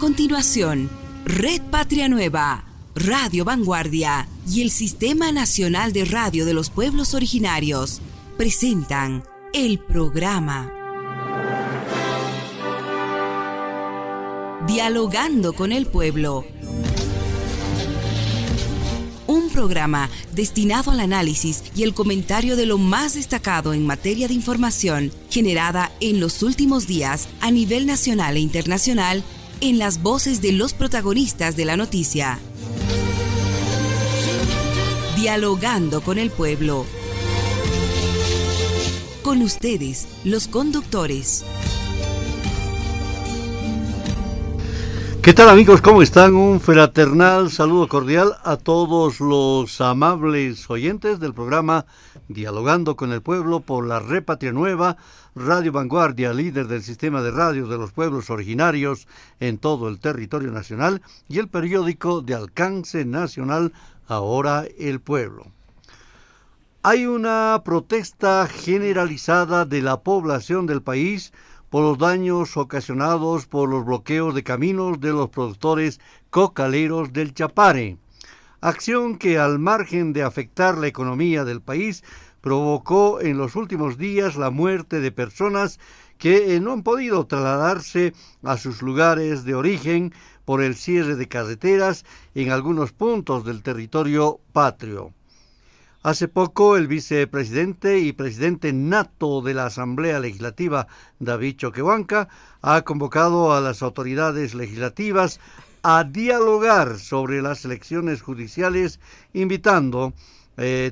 continuación, Red Patria Nueva, Radio Vanguardia y el Sistema Nacional de Radio de los Pueblos Originarios presentan el programa Dialogando con el Pueblo. Un programa destinado al análisis y el comentario de lo más destacado en materia de información generada en los últimos días a nivel nacional e internacional en las voces de los protagonistas de la noticia. Dialogando con el Pueblo. Con ustedes, los conductores. ¿Qué tal, amigos? ¿Cómo están? Un fraternal saludo cordial a todos los amables oyentes del programa Dialogando con el Pueblo por la Red Patria Nueva, Radio Vanguardia, líder del sistema de radios de los pueblos originarios en todo el territorio nacional, y el periódico de alcance nacional Ahora el Pueblo. Hay una protesta generalizada de la población del país por los daños ocasionados por los bloqueos de caminos de los productores cocaleros del Chapare. Acción que, al margen de afectar la economía del país, provocó en los últimos días la muerte de personas que no han podido trasladarse a sus lugares de origen por el cierre de carreteras en algunos puntos del territorio patrio. Hace poco, el vicepresidente y presidente nato de la Asamblea Legislativa, David Choquehuanca, ha convocado a las autoridades legislativas a dialogar sobre las elecciones judiciales, invitando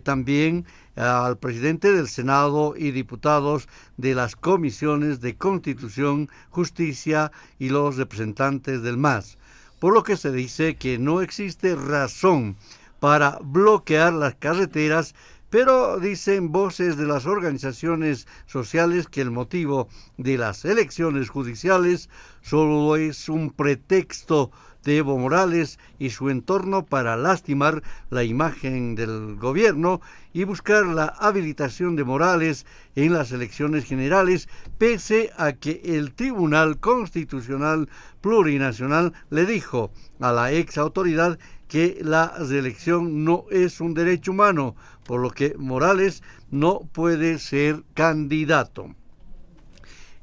también al presidente del Senado y diputados de las comisiones de Constitución, Justicia y los representantes del MAS, por lo que se dice que no existe razón para bloquear las carreteras, pero dicen voces de las organizaciones sociales que el motivo de las elecciones judiciales solo es un pretexto de Evo Morales y su entorno para lastimar la imagen del gobierno y buscar la habilitación de Morales en las elecciones generales, pese a que el Tribunal Constitucional Plurinacional le dijo a la ex autoridad que la reelección no es un derecho humano, por lo que Morales no puede ser candidato.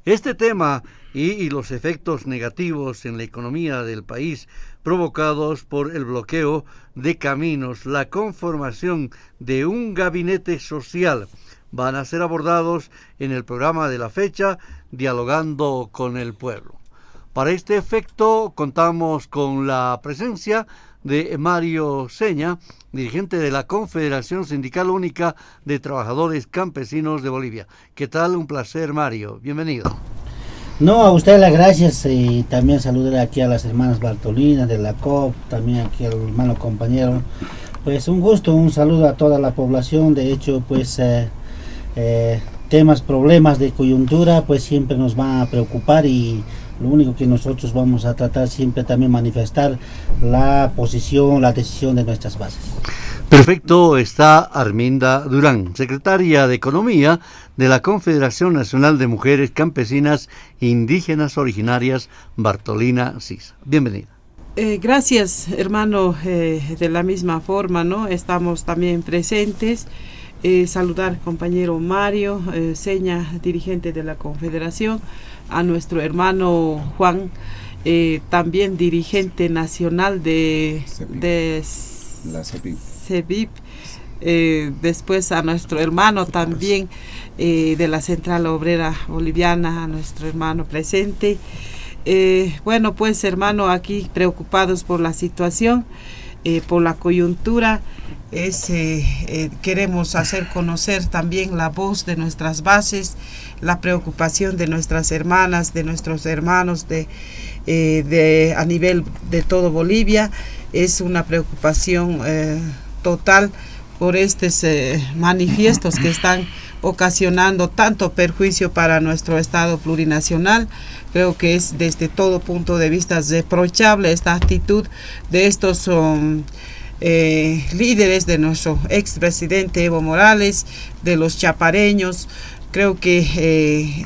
Este tema y los efectos negativos en la economía del país provocados por el bloqueo de caminos, la conformación de un gabinete social, van a ser abordados en el programa de la fecha Dialogando con el Pueblo. Para este efecto contamos con la presencia de Mario Seña, dirigente de la Confederación Sindical Única de Trabajadores Campesinos de Bolivia. ¿Qué tal? Un placer, Mario. Bienvenido. No, a usted las gracias y también saludar aquí a las hermanas Bartolina de la COP, también aquí al hermano compañero. Pues un gusto, un saludo a toda la población. De hecho, pues problemas de coyuntura pues siempre nos van a preocupar, y lo único que nosotros vamos a tratar siempre también manifestar la posición, la decisión de nuestras bases. Perfecto, está Arminda Durán, secretaria de Economía de la Confederación Nacional de Mujeres Campesinas Indígenas Originarias, Bartolina Sisa. Bienvenida. Gracias, hermano, de la misma forma, ¿no? Estamos también presentes. Saludar compañero Mario Seña, dirigente de la Confederación, a nuestro hermano Juan, también dirigente nacional de la CEBIP, después a nuestro hermano también de la Central Obrera Boliviana, a nuestro hermano presente. Bueno, pues hermano, aquí preocupados por la situación, por la coyuntura. Queremos hacer conocer también la voz de nuestras bases, la preocupación de nuestras hermanas, de nuestros hermanos a nivel de todo Bolivia. Es una preocupación total por estos manifiestos que están ocasionando tanto perjuicio para nuestro Estado plurinacional. Creo que es desde todo punto de vista reprochable esta actitud de estos líderes, de nuestro expresidente Evo Morales, de los chapareños, creo que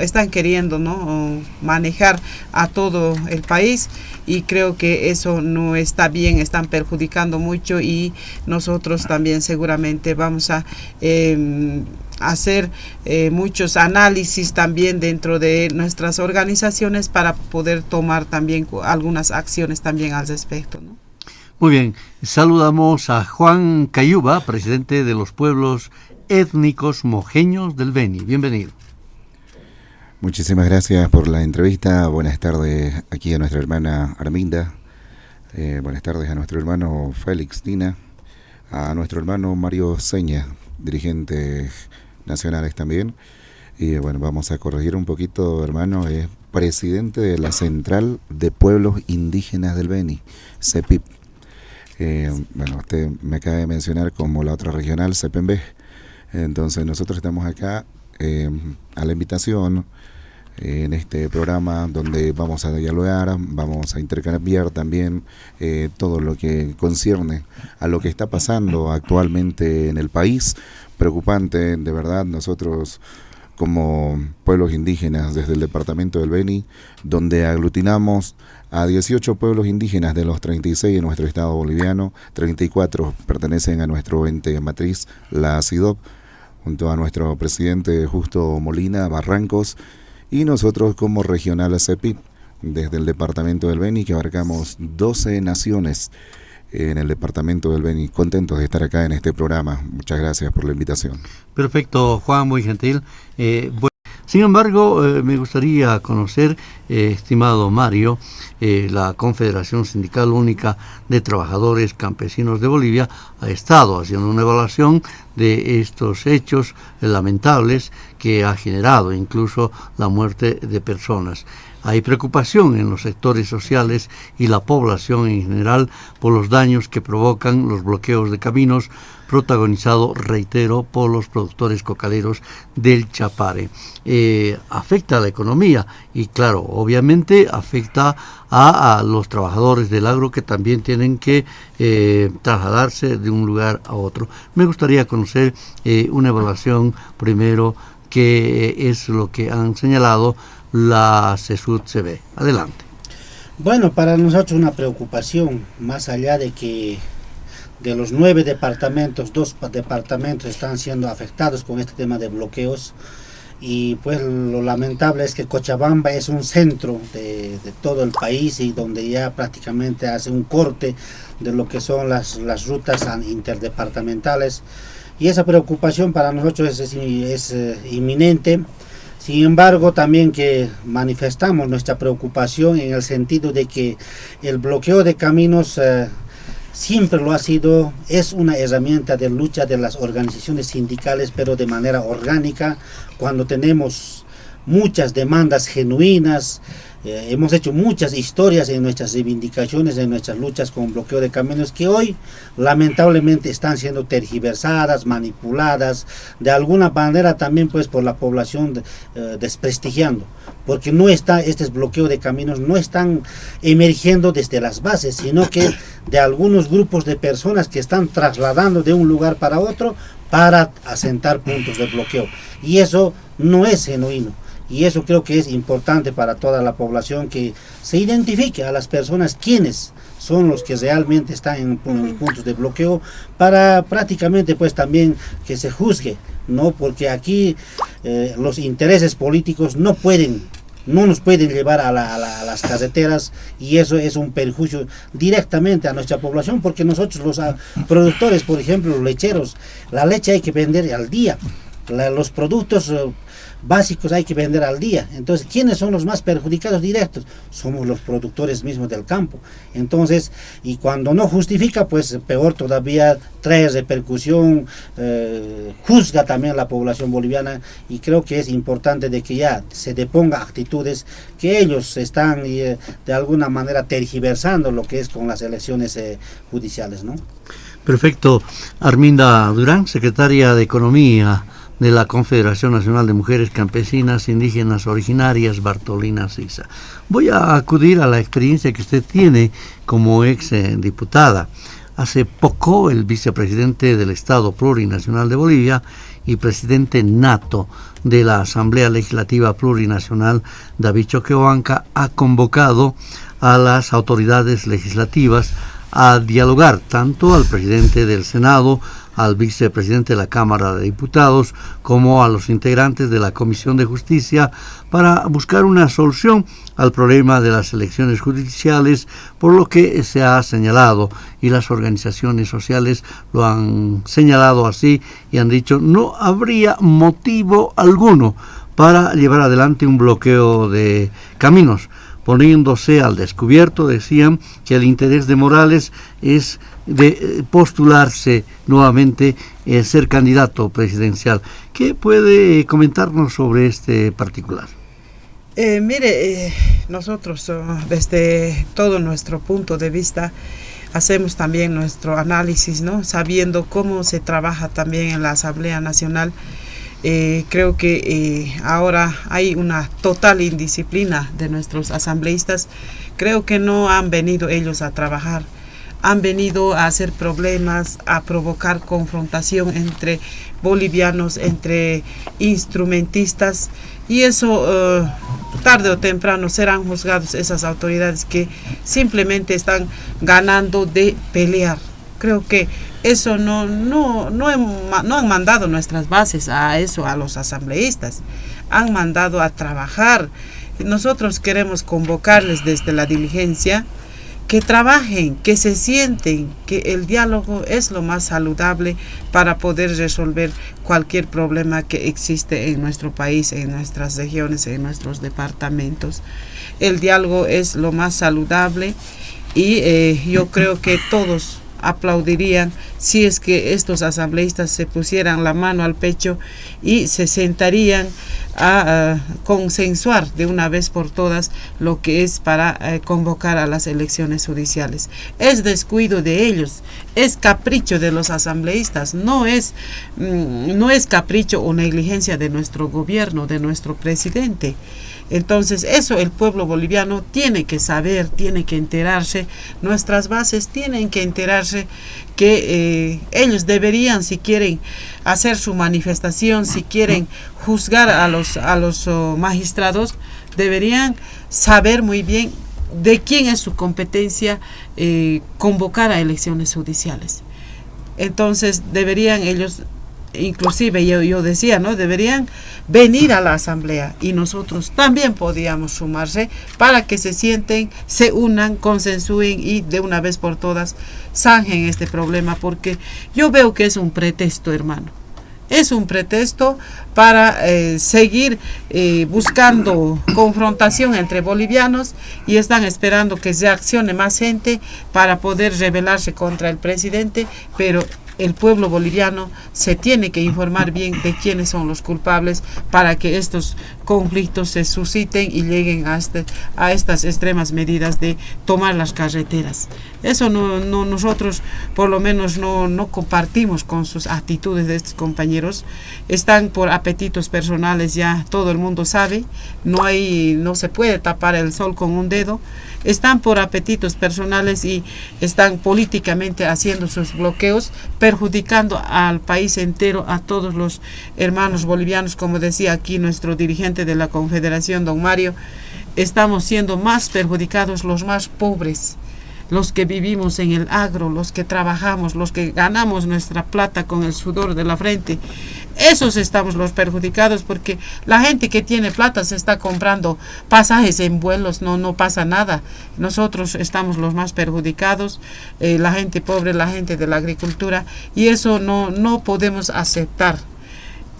están queriendo, ¿no?, manejar a todo el país, y creo que eso no está bien, están perjudicando mucho, y nosotros también seguramente vamos a hacer muchos análisis también dentro de nuestras organizaciones para poder tomar también algunas acciones también al respecto, ¿no? Muy bien, saludamos a Juan Cayuba, presidente de los pueblos étnicos mojeños del Beni. Bienvenido. Muchísimas gracias por la entrevista. Buenas tardes aquí a nuestra hermana Arminda. Buenas tardes a nuestro hermano Félix Dina, a nuestro hermano Mario Seña, dirigentes nacionales también. Y bueno, vamos a corregir un poquito, hermano, es presidente de la Central de Pueblos Indígenas del Beni, CEPIP. Bueno, usted me acaba de mencionar como la otra regional, CEPEMB. Entonces nosotros estamos acá a la invitación en este programa donde vamos a dialogar, vamos a intercambiar también todo lo que concierne a lo que está pasando actualmente en el país. Preocupante, de verdad. Nosotros como pueblos indígenas desde el departamento del Beni, donde aglutinamos a 18 pueblos indígenas de los 36 en nuestro estado boliviano, 34 pertenecen a nuestro ente matriz, la CIDOC, junto a nuestro presidente Justo Molina Barrancos, y nosotros como regional CEPIP, desde el departamento del Beni, que abarcamos 12 naciones en el departamento del Beni. Contentos de estar acá en este programa. Muchas gracias por la invitación. Perfecto, Juan, muy gentil. Sin embargo, me gustaría conocer, estimado Mario, la Confederación Sindical Única de Trabajadores Campesinos de Bolivia ha estado haciendo una evaluación de estos hechos lamentables que ha generado incluso la muerte de personas. Hay preocupación en los sectores sociales y la población en general por los daños que provocan los bloqueos de caminos, protagonizado, reitero, por los productores cocaleros del Chapare. Afecta a la economía y, claro, obviamente afecta a los trabajadores del agro, que también tienen que trasladarse de un lugar a otro. Me gustaría conocer una evaluación primero, que es lo que han señalado la CESUD-CB. Adelante. Bueno, para nosotros una preocupación, más allá de que de los 9 departamentos, 2 departamentos están siendo afectados con este tema de bloqueos, y pues lo lamentable es que Cochabamba es un centro de todo el país, y donde ya prácticamente hace un corte de lo que son las rutas interdepartamentales, y esa preocupación para nosotros es inminente. Sin embargo, también que manifestamos nuestra preocupación en el sentido de que el bloqueo de caminos siempre lo ha sido, es una herramienta de lucha de las organizaciones sindicales, pero de manera orgánica, cuando tenemos muchas demandas genuinas. Hemos hecho muchas historias en nuestras reivindicaciones, en nuestras luchas con bloqueo de caminos, que hoy lamentablemente están siendo tergiversadas, manipuladas, de alguna manera también pues por la población desprestigiando, porque no está, este bloqueo de caminos no están emergiendo desde las bases, sino que de algunos grupos de personas que están trasladando de un lugar para otro para asentar puntos de bloqueo, y eso no es genuino. Y eso creo que es importante para toda la población, que se identifique a las personas quienes son los que realmente están en los puntos de bloqueo, para prácticamente pues también que se juzgue, ¿no? Porque aquí los intereses políticos no nos pueden llevar a las carreteras, y eso es un perjuicio directamente a nuestra población, porque nosotros los productores, por ejemplo, los lecheros, la leche hay que vender al día, los productos básicos hay que vender al día. Entonces, ¿quiénes son los más perjudicados directos? Somos los productores mismos del campo. Entonces, y cuando no justifica, pues peor todavía, trae repercusión, juzga también a la población boliviana, y creo que es importante de que ya se deponga actitudes que ellos están de alguna manera tergiversando lo que es con las elecciones judiciales, ¿no? Perfecto. Arminda Durán, secretaria de Economía de la Confederación Nacional de Mujeres Campesinas Indígenas Originarias, Bartolina Sisa. Voy a acudir a la experiencia que usted tiene como ex diputada. hace poco el vicepresidente del Estado Plurinacional de Bolivia y presidente nato de la Asamblea Legislativa Plurinacional, David Choquehuanca, ha convocado a las autoridades legislativas a dialogar tanto al presidente del Senado, al vicepresidente de la Cámara de Diputados, como a los integrantes de la Comisión de Justicia para buscar una solución al problema de las elecciones judiciales, por lo que se ha señalado, y las organizaciones sociales lo han señalado así y han dicho no habría motivo alguno para llevar adelante un bloqueo de caminos, poniéndose al descubierto. Decían que el interés de Morales es de postularse nuevamente, ser candidato presidencial. ¿Qué puede comentarnos sobre este particular? Nosotros desde todo nuestro punto de vista hacemos también nuestro análisis, ¿no? Sabiendo cómo se trabaja también en la Asamblea Nacional. Creo que ahora hay una total indisciplina de nuestros asambleístas. Creo que no han venido ellos a trabajar, han venido a hacer problemas, a provocar confrontación entre bolivianos, entre instrumentistas, y eso tarde o temprano serán juzgados esas autoridades que simplemente están ganando de pelear. Creo que eso no han mandado nuestras bases a eso, a los asambleístas, han mandado a trabajar. Nosotros queremos convocarles desde la diligencia que trabajen, que se sienten, que el diálogo es lo más saludable para poder resolver cualquier problema que existe en nuestro país, en nuestras regiones, en nuestros departamentos. El diálogo es lo más saludable y yo creo que todos aplaudirían si es que estos asambleístas se pusieran la mano al pecho y se sentarían a consensuar de una vez por todas lo que es para convocar a las elecciones judiciales. Es descuido de ellos, es capricho de los asambleístas, no es capricho o negligencia de nuestro gobierno, de nuestro presidente. Entonces eso el pueblo boliviano tiene que saber, tiene que enterarse, nuestras bases tienen que enterarse que ellos deberían, si quieren hacer su manifestación, si quieren juzgar a los magistrados, deberían saber muy bien de quién es su competencia convocar a elecciones judiciales. Entonces deberían ellos, inclusive yo decía, ¿no? Deberían venir a la asamblea y nosotros también podíamos sumarse para que se sienten, se unan, consensúen y de una vez por todas zanjen este problema, porque yo veo que es un pretexto, hermano. Es un pretexto para seguir buscando confrontación entre bolivianos y están esperando que se accione más gente para poder rebelarse contra el presidente, pero el pueblo boliviano se tiene que informar bien de quiénes son los culpables para que estos conflictos se susciten y lleguen a estas extremas medidas de tomar las carreteras. Eso nosotros por lo menos no compartimos con sus actitudes de estos compañeros. Están por apetitos personales, ya todo el mundo sabe, no se puede tapar el sol con un dedo. Están por apetitos personales y están políticamente haciendo sus bloqueos, perjudicando al país entero, a todos los hermanos bolivianos. Como decía aquí nuestro dirigente de la Confederación, don Mario, estamos siendo más perjudicados los más pobres, los que vivimos en el agro, los que trabajamos, los que ganamos nuestra plata con el sudor de la frente. Esos estamos los perjudicados, porque la gente que tiene plata se está comprando pasajes en vuelos, no pasa nada. Nosotros estamos los más perjudicados, la gente pobre, la gente de la agricultura, y eso no podemos aceptar.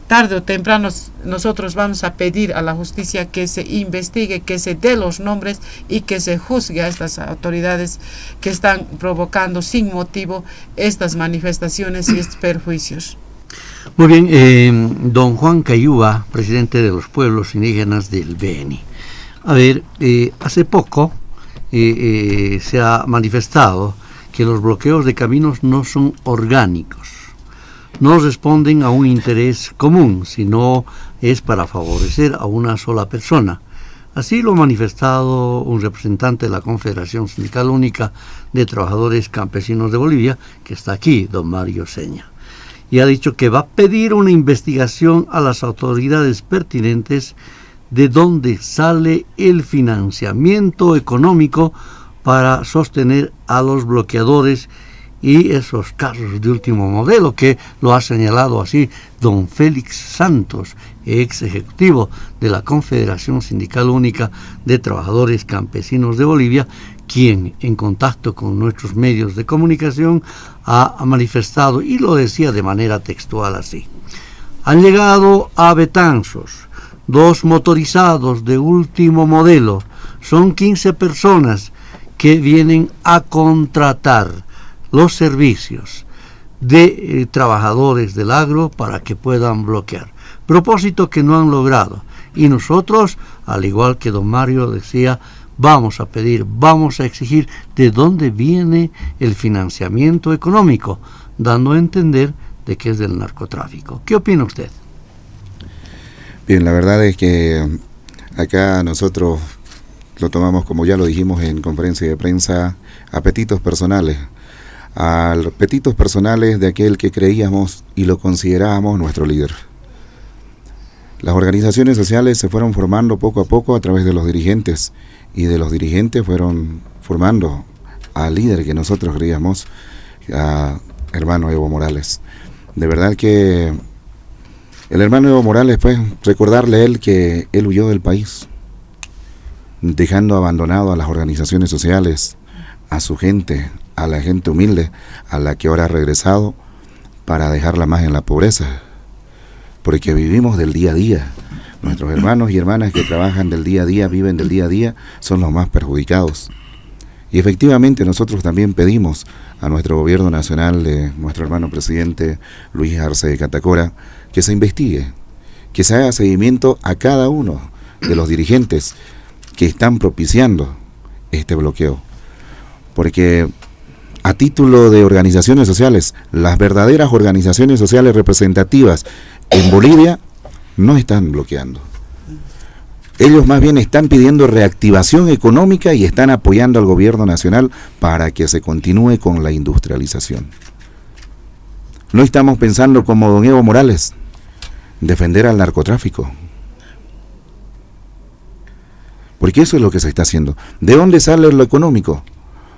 Tarde o temprano nosotros vamos a pedir a la justicia que se investigue, que se dé los nombres y que se juzgue a estas autoridades que están provocando sin motivo estas manifestaciones y estos perjuicios. Muy bien, don Juan Cayúa, presidente de los pueblos indígenas del Beni. A ver, hace poco se ha manifestado que los bloqueos de caminos no son orgánicos, no responden a un interés común, sino es para favorecer a una sola persona. Así lo ha manifestado un representante de la Confederación Sindical Única de Trabajadores Campesinos de Bolivia, que está aquí, don Mario Seña. Y ha dicho que va a pedir una investigación a las autoridades pertinentes de dónde sale el financiamiento económico para sostener a los bloqueadores y esos carros de último modelo, que lo ha señalado así don Félix Santos, ex ejecutivo de la Confederación Sindical Única de Trabajadores Campesinos de Bolivia, quien en contacto con nuestros medios de comunicación ha manifestado, y lo decía de manera textual así: han llegado a Betanzos 2 motorizados de último modelo, son 15 personas que vienen a contratar los servicios de trabajadores del agro para que puedan bloquear. Propósito que no han logrado. Y nosotros, al igual que don Mario decía, vamos a pedir, vamos a exigir de dónde viene el financiamiento económico, dando a entender de que es del narcotráfico. ¿Qué opina usted? Bien, la verdad es que acá nosotros lo tomamos, como ya lo dijimos en conferencia de prensa, apetitos personales de aquel que creíamos y lo considerábamos nuestro líder. Las organizaciones sociales se fueron formando poco a poco a través de los dirigentes, y de los dirigentes fueron formando al líder que nosotros creíamos, a hermano Evo Morales. De verdad que el hermano Evo Morales, pues, recordarle a él que él huyó del país, dejando abandonado a las organizaciones sociales, a su gente, a la gente humilde, a la que ahora ha regresado para dejarla más en la pobreza, porque vivimos del día a día. Nuestros hermanos y hermanas que trabajan del día a día, viven del día a día, son los más perjudicados. Y efectivamente nosotros también pedimos a nuestro gobierno nacional, de nuestro hermano presidente Luis Arce Catacora, que se investigue, que se haga seguimiento a cada uno de los dirigentes que están propiciando este bloqueo. Porque a título de organizaciones sociales, las verdaderas organizaciones sociales representativas en Bolivia no están bloqueando. Ellos más bien están pidiendo reactivación económica y están apoyando al gobierno nacional para que se continúe con la industrialización. No estamos pensando como don Evo Morales, defender al narcotráfico. Porque eso es lo que se está haciendo. ¿De dónde sale lo económico?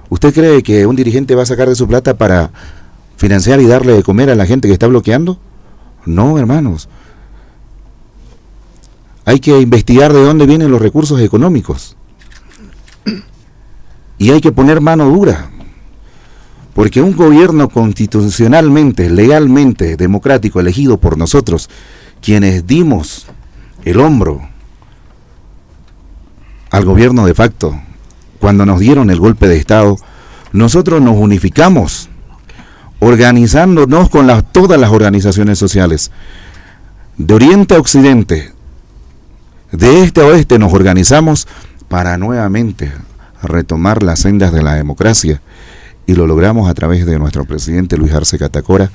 ¿Usted cree que un dirigente va a sacar de su plata para financiar y darle de comer a la gente que está bloqueando? No, hermanos. Hay que investigar de dónde vienen los recursos económicos. Y hay que poner mano dura. Porque un gobierno constitucionalmente, legalmente, democrático, elegido por nosotros, quienes dimos el hombro al gobierno de facto, cuando nos dieron el golpe de Estado, nosotros nos unificamos, organizándonos con todas las organizaciones sociales. De oriente a occidente, de este a oeste, nos organizamos para nuevamente retomar las sendas de la democracia, y lo logramos a través de nuestro presidente Luis Arce Catacora,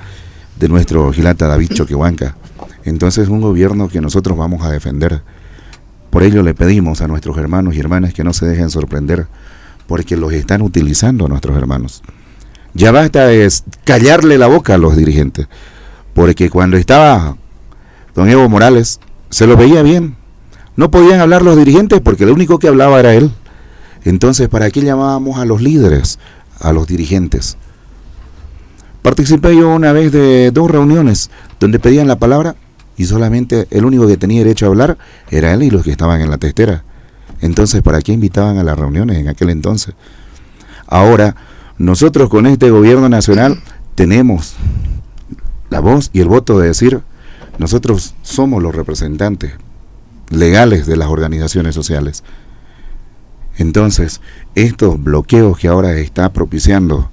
de nuestro Gilata David Choquehuanca. Entonces, un gobierno que nosotros vamos a defender. Por ello le pedimos a nuestros hermanos y hermanas que no se dejen sorprender, porque los están utilizando a nuestros hermanos. Ya basta de callarle la boca a los dirigentes, porque cuando estaba don Evo Morales se lo veía bien. No podían hablar los dirigentes porque lo único que hablaba era él. Entonces, ¿para qué llamábamos a los líderes, a los dirigentes? Participé yo una vez de 2 reuniones donde pedían la palabra y solamente el único que tenía derecho a hablar era él y los que estaban en la testera. Entonces, ¿para qué invitaban a las reuniones en aquel entonces? Ahora, nosotros con este gobierno nacional tenemos la voz y el voto de decir, nosotros somos los representantes legales de las organizaciones sociales. Entonces, estos bloqueos que ahora está propiciando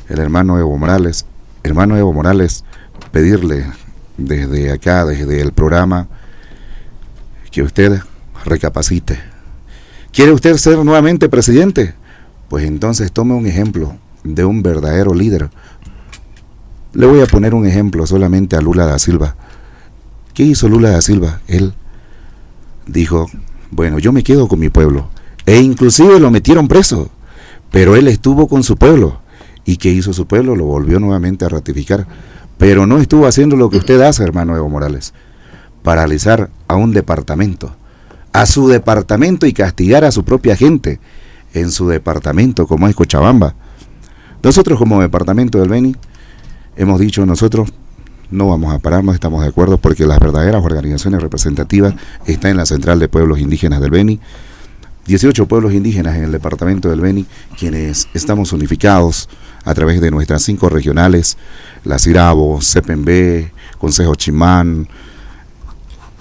el hermano Evo Morales, pedirle desde acá, desde el programa, que usted recapacite. ¿Quiere usted ser nuevamente presidente? Pues entonces tome un ejemplo de un verdadero líder. Le voy a poner un ejemplo solamente a Lula da Silva. ¿Qué hizo Lula da Silva? Él dijo, Bueno, yo me quedo con mi pueblo. E inclusive lo metieron preso, pero él estuvo con su pueblo. ¿Y qué hizo su pueblo? Lo volvió nuevamente a ratificar. Pero no estuvo haciendo lo que usted hace, hermano Evo Morales: paralizar a un departamento, a su departamento, y castigar a su propia gente en su departamento, como es Cochabamba. Nosotros, como departamento del Beni, hemos dicho: nosotros no vamos a parar, no estamos de acuerdo, porque las verdaderas organizaciones representativas están en la Central de Pueblos Indígenas del Beni. 18 pueblos indígenas en el departamento del Beni, quienes estamos unificados a través de nuestras 5 regionales: la Sirabo, CEPENB, Consejo Chimán,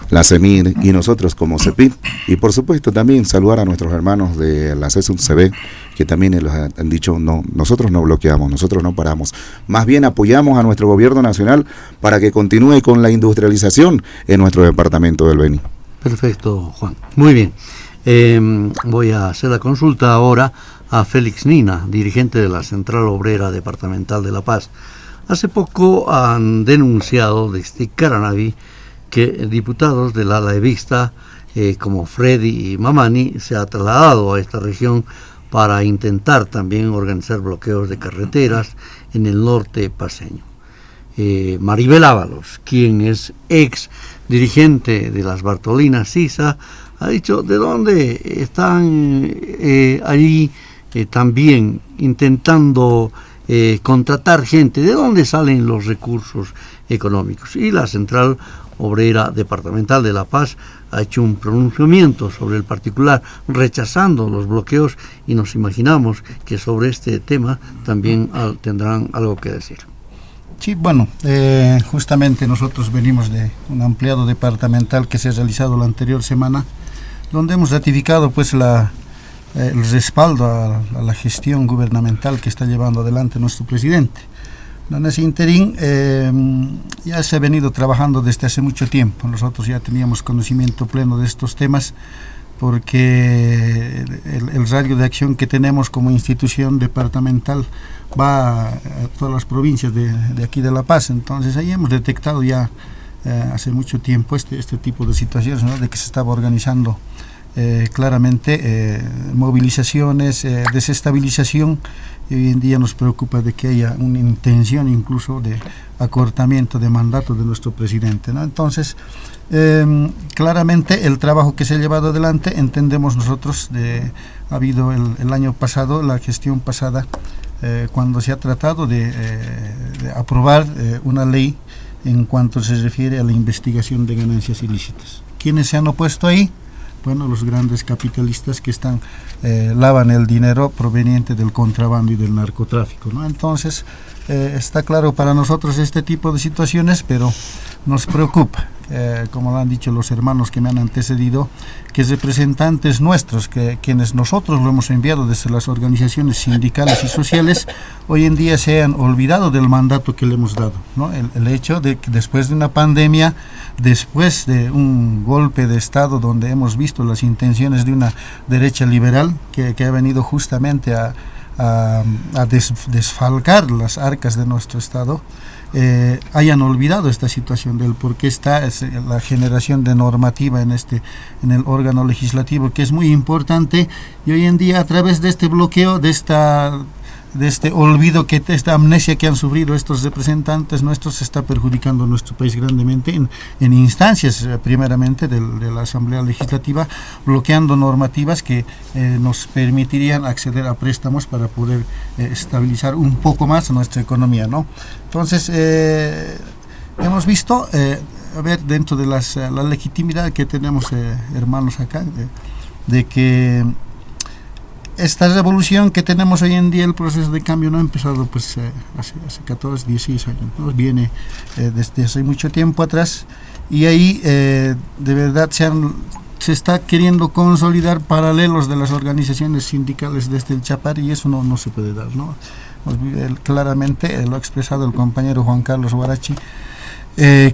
la CEMIR y nosotros como CEPIT. Y por supuesto también saludar a nuestros hermanos de la CESUM-CB, que también les han dicho: no, nosotros no bloqueamos, nosotros no paramos, más bien apoyamos a nuestro gobierno nacional para que continúe con la industrialización en nuestro departamento del Beni. Perfecto, Juan. Muy bien. Voy a hacer la consulta ahora a Félix Nina, dirigente de la Central Obrera Departamental de La Paz. Hace poco han denunciado desde Caranavi que diputados del ala evista, como Freddy y Mamani, se ha trasladado a esta región para intentar también organizar bloqueos de carreteras en el norte paceño. Maribel Ábalos, quien es ex dirigente de las Bartolinas Sisa, ha dicho de dónde están allí también intentando contratar gente, de dónde salen los recursos económicos. Y la Central Obrera Departamental de La Paz ha hecho un pronunciamiento sobre el particular, rechazando los bloqueos, y nos imaginamos que sobre este tema también tendrán algo que decir. Sí, bueno, justamente nosotros venimos de un ampliado departamental que se ha realizado la anterior semana, donde hemos ratificado pues el respaldo a la gestión gubernamental que está llevando adelante nuestro presidente. En ese interín ya se ha venido trabajando desde hace mucho tiempo. Nosotros ya teníamos conocimiento pleno de estos temas, porque el radio de acción que tenemos como institución departamental va a todas las provincias de aquí de La Paz. Entonces ahí hemos detectado ya hace mucho tiempo este tipo de situaciones, ¿no?, de que se estaba organizando claramente movilizaciones, desestabilización, y hoy en día nos preocupa de que haya una intención incluso de acortamiento de mandato de nuestro presidente, ¿no? Entonces, claramente el trabajo que se ha llevado adelante, entendemos nosotros, ha habido el año pasado, la gestión pasada, cuando se ha tratado de aprobar una ley en cuanto se refiere a la investigación de ganancias ilícitas. ¿Quiénes se han opuesto ahí? Bueno, los grandes capitalistas que lavan el dinero proveniente del contrabando y del narcotráfico, ¿no? Entonces, está claro para nosotros este tipo de situaciones, pero nos preocupa, como lo han dicho los hermanos que me han antecedido, que representantes nuestros, quienes nosotros lo hemos enviado desde las organizaciones sindicales y sociales, hoy en día se han olvidado del mandato que le hemos dado, ¿no? El hecho de que después de una pandemia, después de un golpe de Estado donde hemos visto las intenciones de una derecha liberal que ha venido justamente a desfalcar las arcas de nuestro Estado, hayan olvidado esta situación del por qué está la generación de normativa en el órgano legislativo, que es muy importante, y hoy en día a través de este bloqueo, de este olvido, esta amnesia que han sufrido estos representantes nuestros, se está perjudicando a nuestro país grandemente en instancias primeramente de la Asamblea Legislativa, bloqueando normativas que nos permitirían acceder a préstamos para poder estabilizar un poco más nuestra economía, ¿no? Entonces, hemos visto, dentro de la legitimidad que tenemos, hermanos acá, de que esta revolución que tenemos hoy en día, el proceso de cambio, no ha empezado pues hace 14, 16 años, ¿no? Viene desde hace mucho tiempo atrás, y ahí de verdad se está queriendo consolidar paralelos de las organizaciones sindicales desde el Chapar, y eso no se puede dar, ¿no? Claramente lo ha expresado el compañero Juan Carlos Huarachi,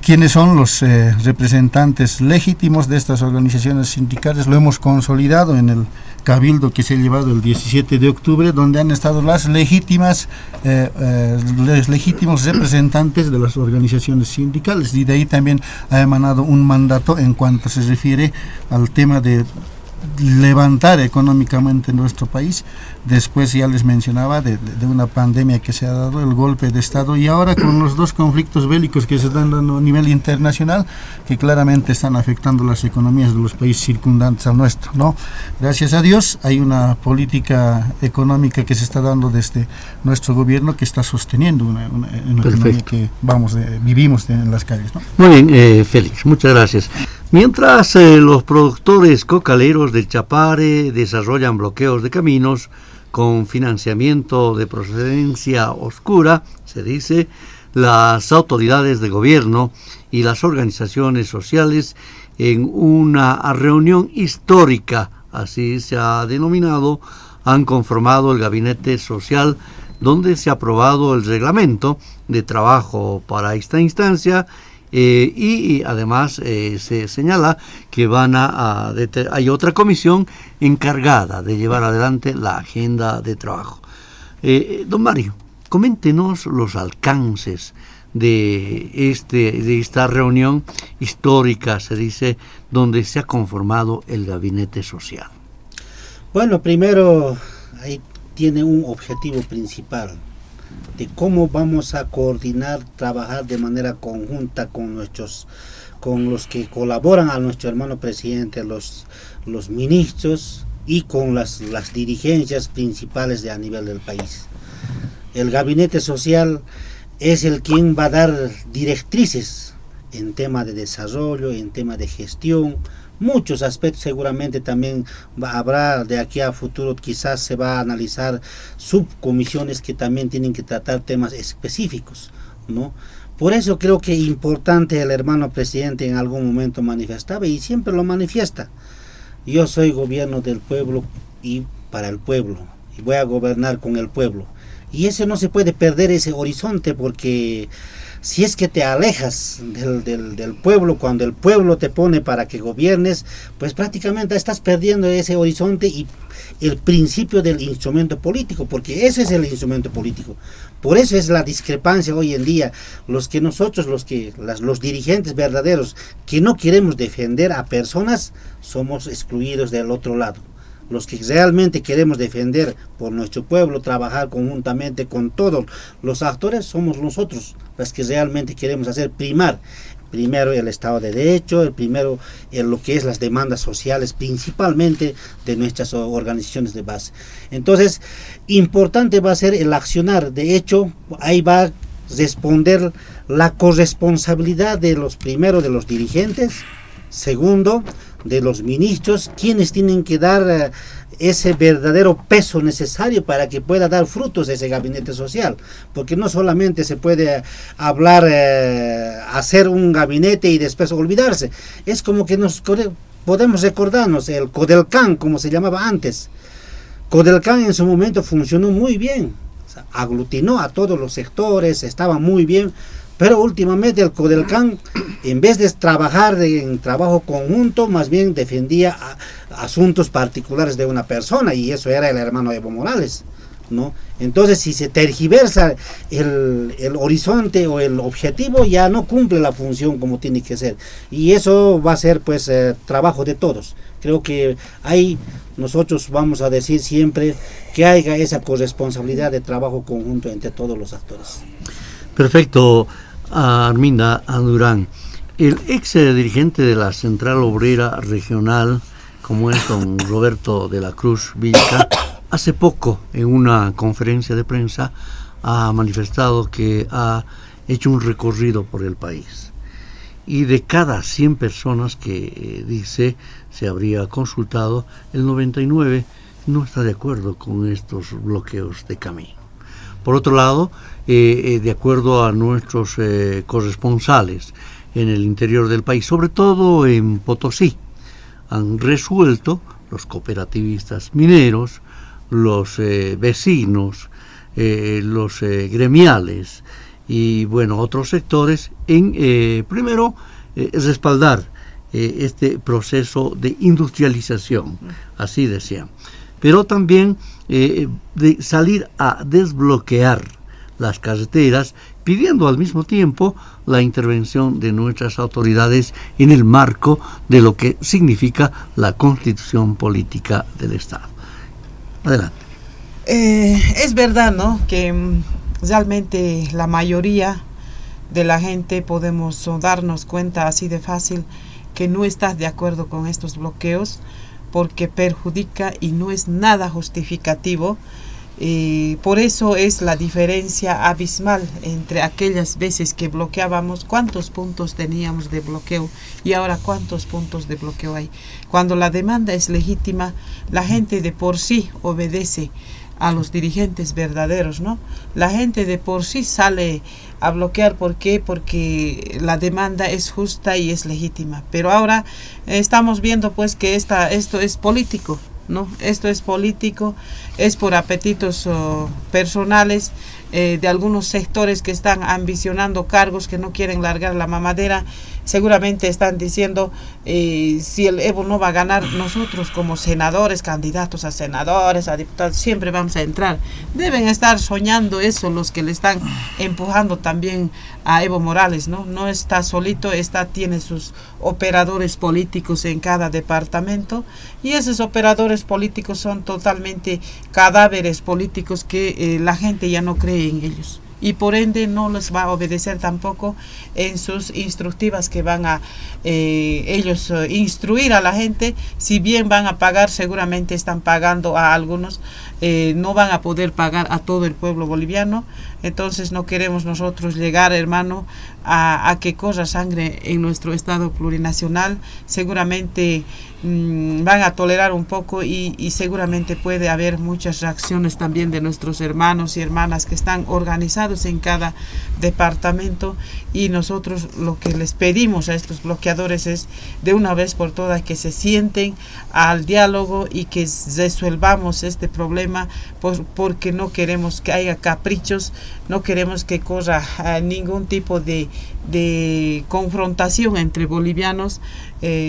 quienes son los representantes legítimos de estas organizaciones sindicales. Lo hemos consolidado en el cabildo que se ha llevado el 17 de octubre, donde han estado los legítimos representantes de las organizaciones sindicales, y de ahí también ha emanado un mandato en cuanto se refiere al tema de levantar económicamente nuestro país. Después ya les mencionaba de una pandemia que se ha dado, el golpe de Estado, y ahora con los dos conflictos bélicos que se están dando a nivel internacional, que claramente están afectando las economías de los países circundantes al nuestro, ¿no? Gracias a Dios hay una política económica que se está dando desde nuestro gobierno que está sosteniendo una economía que vivimos en las calles, ¿no? Muy bien, Félix, muchas gracias. Mientras los productores cocaleros del Chapare desarrollan bloqueos de caminos con financiamiento de procedencia oscura, se dice, las autoridades de gobierno y las organizaciones sociales en una reunión histórica, así se ha denominado, han conformado el Gabinete Social, donde se ha aprobado el reglamento de trabajo para esta instancia. Y además se señala que hay otra comisión encargada de llevar adelante la agenda de trabajo. Don Mario, coméntenos los alcances de esta reunión histórica, se dice, donde se ha conformado el Gabinete Social. Bueno, primero ahí tiene un objetivo principal de cómo vamos a coordinar, trabajar de manera conjunta con los que colaboran a nuestro hermano presidente, los ministros y con las dirigencias principales a nivel del país. El Gabinete Social es el quien va a dar directrices en tema de desarrollo, en tema de gestión, muchos aspectos. Seguramente también habrá de aquí a futuro, quizás se va a analizar subcomisiones que también tienen que tratar temas específicos, ¿no? Por eso creo que es importante, el hermano presidente en algún momento manifestaba y siempre lo manifiesta: yo soy gobierno del pueblo y para el pueblo, y voy a gobernar con el pueblo. Y ese no se puede perder, ese horizonte, porque si es que te alejas del pueblo, cuando el pueblo te pone para que gobiernes, pues prácticamente estás perdiendo ese horizonte y el principio del instrumento político, porque ese es el instrumento político. Por eso es la discrepancia hoy en día, los dirigentes verdaderos que no queremos defender a personas, somos excluidos del otro lado. Los que realmente queremos defender por nuestro pueblo, trabajar conjuntamente con todos los actores, somos nosotros, los que realmente queremos hacer primero el Estado de Derecho, lo que es las demandas sociales, principalmente de nuestras organizaciones de base. Entonces, importante va a ser el accionar. De hecho, ahí va a responder la corresponsabilidad de los dirigentes, segundo, de los ministros, quienes tienen que dar ese verdadero peso necesario para que pueda dar frutos ese gabinete social, porque no solamente se puede hablar, hacer un gabinete y después olvidarse. Es como que podemos recordarnos el Codelcan, como se llamaba antes. Codelcan en su momento funcionó muy bien, o sea, aglutinó a todos los sectores, estaba muy bien. Pero últimamente el Codelcan, en vez de trabajar en trabajo conjunto, más bien defendía asuntos particulares de una persona, y eso era el hermano Evo Morales, ¿no? Entonces, si se tergiversa el horizonte o el objetivo, ya no cumple la función como tiene que ser. Y eso va a ser, pues, trabajo de todos. Creo que ahí nosotros vamos a decir siempre que haya esa corresponsabilidad de trabajo conjunto entre todos los actores. Perfecto. Arminda Durán, el ex dirigente de la Central Obrera Regional, como es don Roberto de la Cruz Vilca, hace poco en una conferencia de prensa ha manifestado que ha hecho un recorrido por el país, y de cada 100 personas que dice se habría consultado, el 99 no está de acuerdo con estos bloqueos de camino. Por otro lado, de acuerdo a nuestros corresponsales en el interior del país, sobre todo en Potosí, han resuelto los cooperativistas mineros, los vecinos, los gremiales y otros sectores en primero respaldar este proceso de industrialización, así decían, pero también de salir a desbloquear las carreteras, pidiendo al mismo tiempo la intervención de nuestras autoridades en el marco de lo que significa la constitución política del Estado. Adelante. Es verdad, ¿no?, que realmente la mayoría de la gente podemos darnos cuenta así de fácil que no está de acuerdo con estos bloqueos, porque perjudica y no es nada justificativo. Por eso es la diferencia abismal entre aquellas veces que bloqueábamos, cuántos puntos teníamos de bloqueo y ahora cuántos puntos de bloqueo hay. Cuando la demanda es legítima, la gente de por sí obedece a los dirigentes verdaderos, ¿no? La gente de por sí sale a bloquear. ¿Por qué? Porque la demanda es justa y es legítima. Pero ahora estamos viendo pues que esto es político, ¿no? Esto es político, es por apetitos personales de algunos sectores que están ambicionando cargos, que no quieren largar la mamadera. Seguramente están diciendo, si el Evo no va a ganar, nosotros como senadores, candidatos a senadores, a diputados, siempre vamos a entrar. Deben estar soñando eso los que le están empujando también a Evo Morales, ¿no? No está solito, tiene sus operadores políticos en cada departamento, y esos operadores políticos son totalmente cadáveres políticos que la gente ya no cree en ellos. Y por ende no les va a obedecer tampoco en sus instructivas que van a ellos instruir a la gente. Si bien van a pagar, seguramente están pagando a algunos, no van a poder pagar a todo el pueblo boliviano. Entonces no queremos nosotros llegar, hermano, a que corra sangre en nuestro Estado plurinacional. Seguramente van a tolerar un poco y seguramente puede haber muchas reacciones también de nuestros hermanos y hermanas que están organizados en cada departamento, y nosotros lo que les pedimos a estos bloqueadores es de una vez por todas que se sienten al diálogo y que resuelvamos este problema, porque no queremos que haya caprichos, no queremos que corra ningún tipo de confrontación entre bolivianos,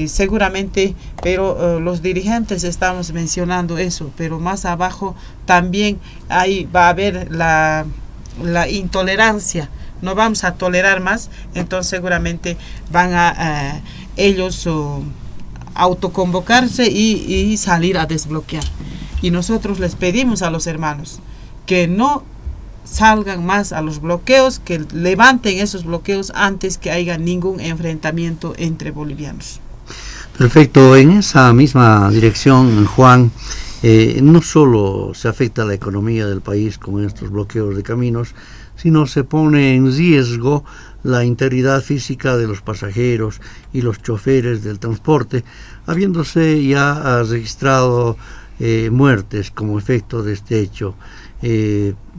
seguramente, pero los dirigentes estamos mencionando eso, pero más abajo también ahí va a haber la intolerancia. No vamos a tolerar más, entonces seguramente van a ellos autoconvocarse y salir a desbloquear. Y nosotros les pedimos a los hermanos que no salgan más a los bloqueos, que levanten esos bloqueos antes que haya ningún enfrentamiento entre bolivianos. Perfecto, en esa misma dirección, Juan, no solo se afecta la economía del país con estos bloqueos de caminos, sino se pone en riesgo la integridad física de los pasajeros y los choferes del transporte, habiéndose ya registrado muertes como efecto de este hecho.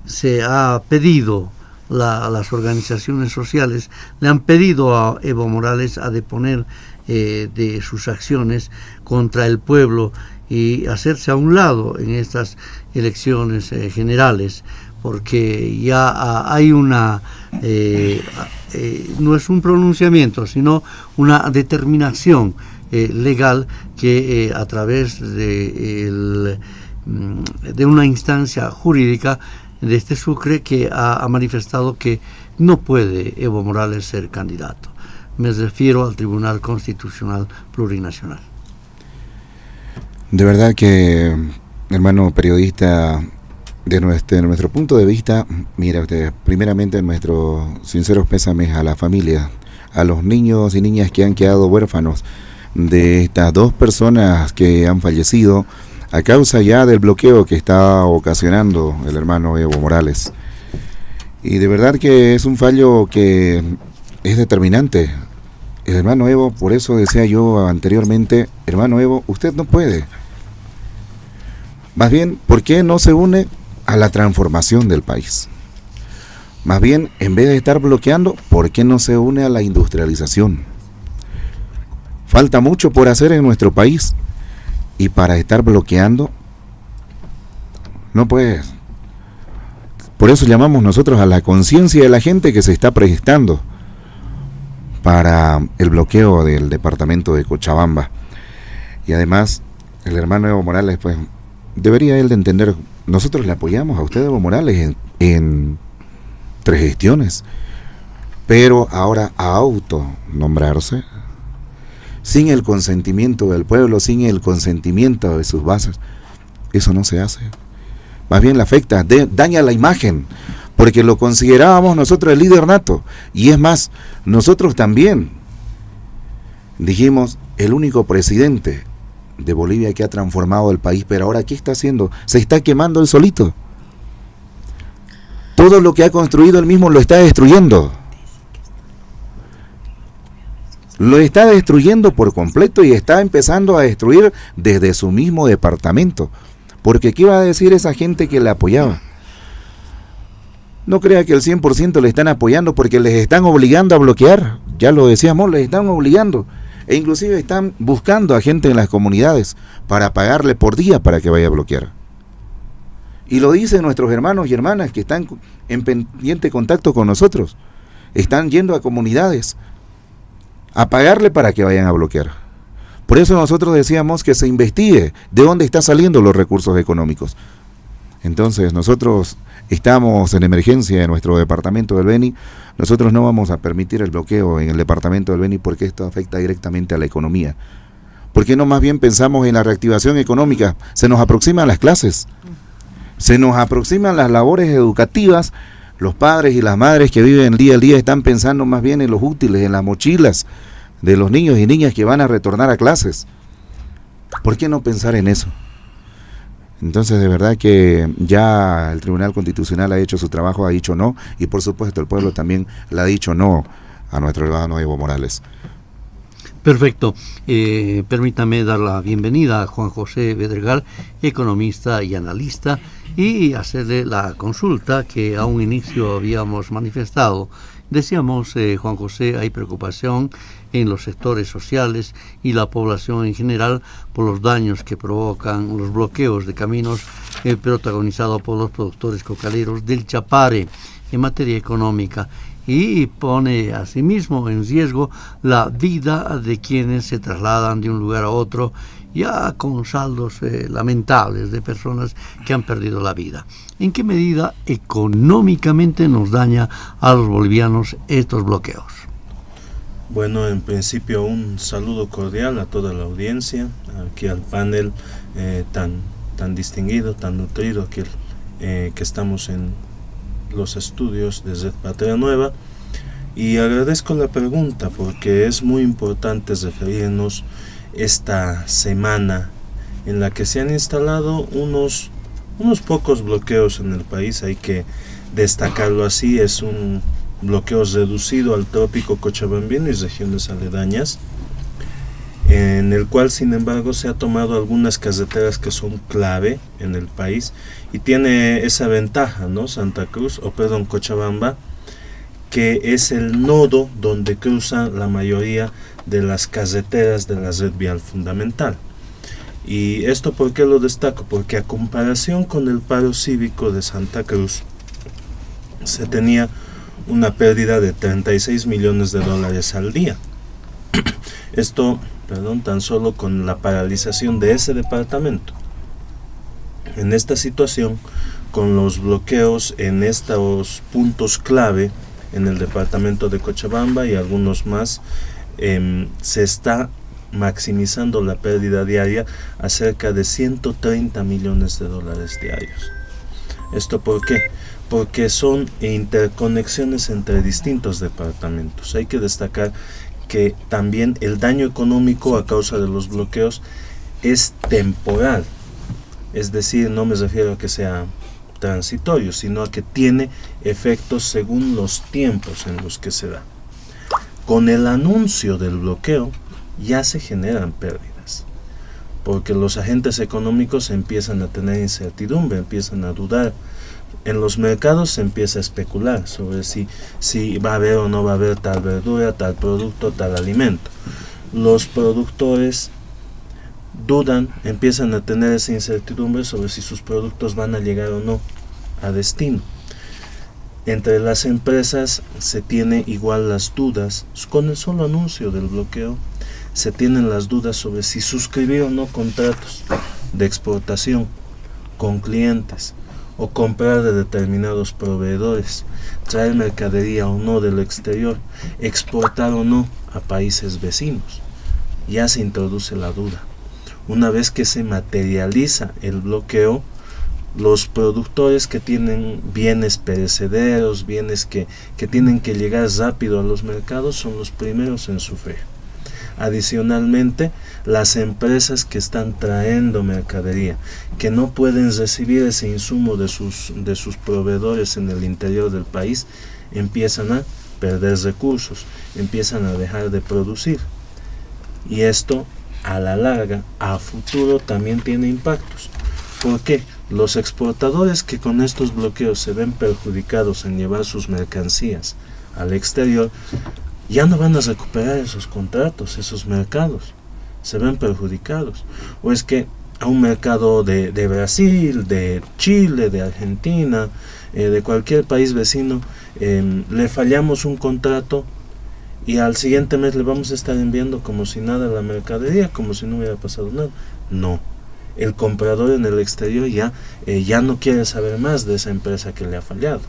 Se ha pedido, las organizaciones sociales le han pedido a Evo Morales a deponer de sus acciones contra el pueblo y hacerse a un lado en estas elecciones generales, porque ya hay una, no es un pronunciamiento, sino una determinación legal que a través de una instancia jurídica de este Sucre, que ha manifestado que no puede Evo Morales ser candidato. Me refiero al Tribunal Constitucional Plurinacional. De verdad que, hermano periodista, de nuestro punto de vista, mira usted, primeramente nuestros sinceros pésames a la familia, a los niños y niñas que han quedado huérfanos de estas dos personas que han fallecido a causa ya del bloqueo que está ocasionando el hermano Evo Morales. Y de verdad que es un fallo que es determinante. El hermano Evo, por eso decía yo anteriormente, hermano Evo, usted no puede. Más bien, ¿por qué no se une a la transformación del país? Más bien, en vez de estar bloqueando, ¿por qué no se une a la industrialización? Falta mucho por hacer en nuestro país, y para estar bloqueando, no puedes. Por eso llamamos nosotros a la conciencia de la gente que se está prestando para el bloqueo del departamento de Cochabamba. Y además, el hermano Evo Morales, pues, debería él de entender, nosotros le apoyamos a usted, Evo Morales, en 3 gestiones. pero ahora a autonombrarse, sin el consentimiento del pueblo, sin el consentimiento de sus bases, eso no se hace. Más bien le afecta, daña la imagen, porque lo considerábamos nosotros el líder nato, y es más, nosotros también dijimos, el único presidente de Bolivia que ha transformado el país, pero ahora ¿qué está haciendo? Se está quemando él solito. Todo lo que ha construido él mismo lo está destruyendo. Lo está destruyendo por completo y está empezando a destruir desde su mismo departamento. Porque ¿qué iba a decir esa gente que le apoyaba? No crea que el 100% le están apoyando porque les están obligando a bloquear. Ya lo decíamos, les están obligando. E inclusive están buscando a gente en las comunidades para pagarle por día para que vaya a bloquear. Y lo dicen nuestros hermanos y hermanas que están en pendiente contacto con nosotros. Están yendo a comunidades a pagarle para que vayan a bloquear. Por eso nosotros decíamos que se investigue de dónde están saliendo los recursos económicos. Entonces nosotros estamos en emergencia en nuestro departamento del Beni. Nosotros no vamos a permitir el bloqueo en el departamento del Beni porque esto afecta directamente a la economía. ¿Por qué no más bien pensamos en la reactivación económica? Se nos aproximan las clases, se nos aproximan las labores educativas. Los padres y las madres que viven día a día están pensando más bien en los útiles, en las mochilas de los niños y niñas que van a retornar a clases. ¿Por qué no pensar en eso? Entonces, de verdad que ya el Tribunal Constitucional ha hecho su trabajo, ha dicho no, y por supuesto el pueblo también le ha dicho no a nuestro hermano Evo Morales. Perfecto. Permítame dar la bienvenida a Juan José Bedregal, economista y analista, y hacerle la consulta que a un inicio habíamos manifestado. Decíamos, Juan José, hay preocupación en los sectores sociales y la población en general por los daños que provocan los bloqueos de caminos protagonizados por los productores cocaleros del Chapare en materia económica, y pone asimismo en riesgo la vida de quienes se trasladan de un lugar a otro, ya con saldos lamentables de personas que han perdido la vida. ¿En qué medida económicamente nos daña a los bolivianos estos bloqueos? Bueno, en principio un saludo cordial a toda la audiencia, aquí al panel tan distinguido, tan nutrido que estamos en los estudios de Red Patria Nueva, y agradezco la pregunta porque es muy importante referirnos esta semana en la que se han instalado unos pocos bloqueos en el país. Hay que destacarlo así, es un bloqueo reducido al trópico cochabambino y regiones aledañas, en el cual sin embargo se ha tomado algunas carreteras que son clave en el país y tiene esa ventaja, ¿no? Cochabamba, que es el nodo donde cruzan la mayoría de las carreteras de la red vial fundamental. Y esto, ¿por qué lo destaco? Porque a comparación con el paro cívico de Santa Cruz, se tenía una pérdida de 36 millones de dólares al día. Esto, tan solo con la paralización de ese departamento. En esta situación, con los bloqueos en estos puntos clave en el departamento de Cochabamba y algunos más, se está maximizando la pérdida diaria a cerca de 130 millones de dólares diarios. ¿Esto por qué? Porque son interconexiones entre distintos departamentos. Hay que destacar que también el daño económico a causa de los bloqueos es temporal. Es decir, no me refiero a que sea transitorio, sino a que tiene efectos según los tiempos en los que se da. Con el anuncio del bloqueo ya se generan pérdidas, porque los agentes económicos empiezan a tener incertidumbre, empiezan a dudar. En los mercados se empieza a especular sobre si va a haber o no va a haber tal verdura, tal producto, tal alimento. Los productores dudan, empiezan a tener esa incertidumbre sobre si sus productos van a llegar o no a destino. Entre las empresas se tiene igual las dudas. Con el solo anuncio del bloqueo se tienen las dudas sobre si suscribir o no contratos de exportación con clientes, o comprar de determinados proveedores, traer mercadería o no del exterior, exportar o no a países vecinos. Ya se introduce la duda. Una vez que se materializa el bloqueo, los productores que tienen bienes perecederos, bienes que tienen que llegar rápido a los mercados, son los primeros en sufrir. Adicionalmente, las empresas que están trayendo mercadería, que no pueden recibir ese insumo de sus proveedores en el interior del país, empiezan a perder recursos, empiezan a dejar de producir. Y esto, a la larga, a futuro, también tiene impactos. ¿Por qué? Los exportadores que con estos bloqueos se ven perjudicados en llevar sus mercancías al exterior, ya no van a recuperar esos contratos, esos mercados, se ven perjudicados. O es que a un mercado de Brasil, de Chile, de Argentina, de cualquier país vecino, le fallamos un contrato y al siguiente mes le vamos a estar enviando como si nada la mercadería, como si no hubiera pasado nada. No, el comprador en el exterior ya no quiere saber más de esa empresa que le ha fallado,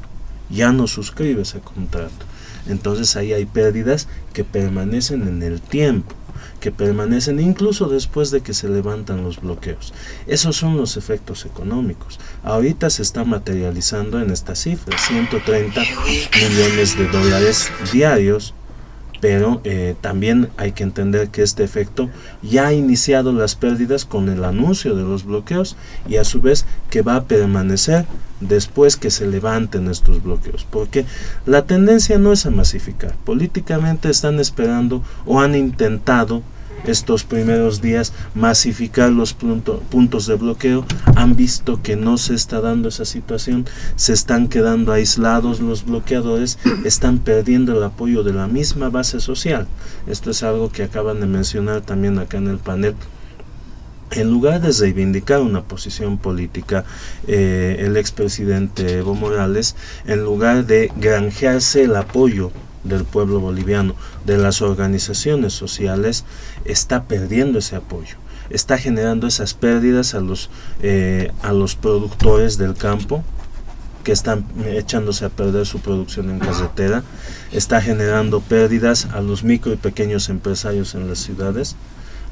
ya no suscribe ese contrato. Entonces ahí hay pérdidas que permanecen en el tiempo, que permanecen incluso después de que se levantan los bloqueos. Esos son los efectos económicos. Ahorita se está materializando en esta cifra, 130 millones de dólares diarios, pero también hay que entender que este efecto ya ha iniciado las pérdidas con el anuncio de los bloqueos y a su vez que va a permanecer después que se levanten estos bloqueos, porque la tendencia no es a masificar. Políticamente están esperando o han intentado estos primeros días masificar los puntos de bloqueo, han visto que no se está dando esa situación, se están quedando aislados los bloqueadores, están perdiendo el apoyo de la misma base social. Esto es algo que acaban de mencionar también acá en el panel. En lugar de reivindicar una posición política, el expresidente Evo Morales, en lugar de granjearse el apoyo del pueblo boliviano, de las organizaciones sociales, está perdiendo ese apoyo, está generando esas pérdidas a los productores del campo, que están echándose a perder su producción en carretera, está generando pérdidas a los micro y pequeños empresarios en las ciudades,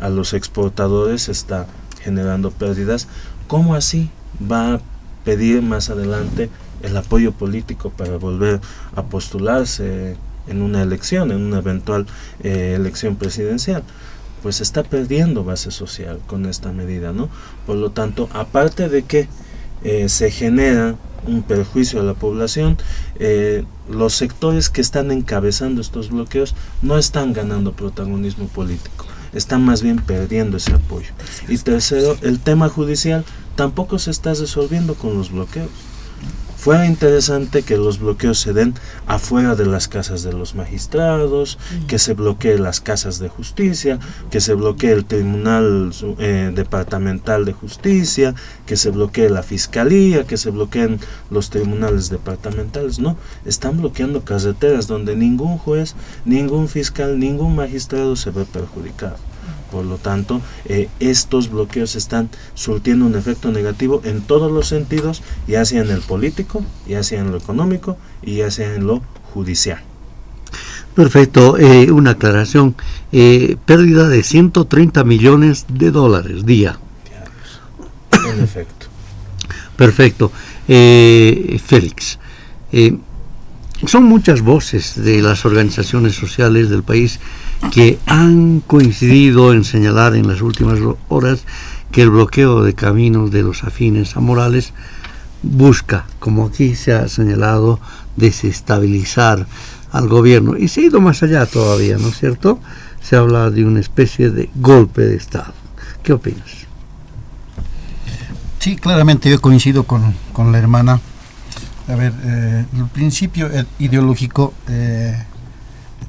a los exportadores está generando pérdidas. ¿Cómo así va a pedir más adelante el apoyo político para volver a postularse en una elección, en una eventual elección presidencial? Pues está perdiendo base social con esta medida, ¿no? Por lo tanto, aparte de que se genera un perjuicio a la población, los sectores que están encabezando estos bloqueos no están ganando protagonismo político, están más bien perdiendo ese apoyo. Y tercero, el tema judicial tampoco se está resolviendo con los bloqueos. Fuera interesante que los bloqueos se den afuera de las casas de los magistrados, que se bloquee las casas de justicia, que se bloquee el Tribunal Departamental de Justicia, que se bloquee la Fiscalía, que se bloqueen los tribunales departamentales. No, están bloqueando carreteras donde ningún juez, ningún fiscal, ningún magistrado se ve perjudicado. Por lo tanto, estos bloqueos están surtiendo un efecto negativo en todos los sentidos, ya sea en el político, ya sea en lo económico y ya sea en lo judicial. Perfecto, una aclaración. Pérdida de 130 millones de dólares día. En efecto. Perfecto. Félix, son muchas voces de las organizaciones sociales del país que han coincidido en señalar en las últimas horas que el bloqueo de caminos de los afines a Morales busca, como aquí se ha señalado, desestabilizar al gobierno. Y se ha ido más allá todavía, ¿no es cierto? Se habla de una especie de golpe de Estado. ¿Qué opinas? Sí, claramente yo coincido con la hermana. A ver, el principio ideológico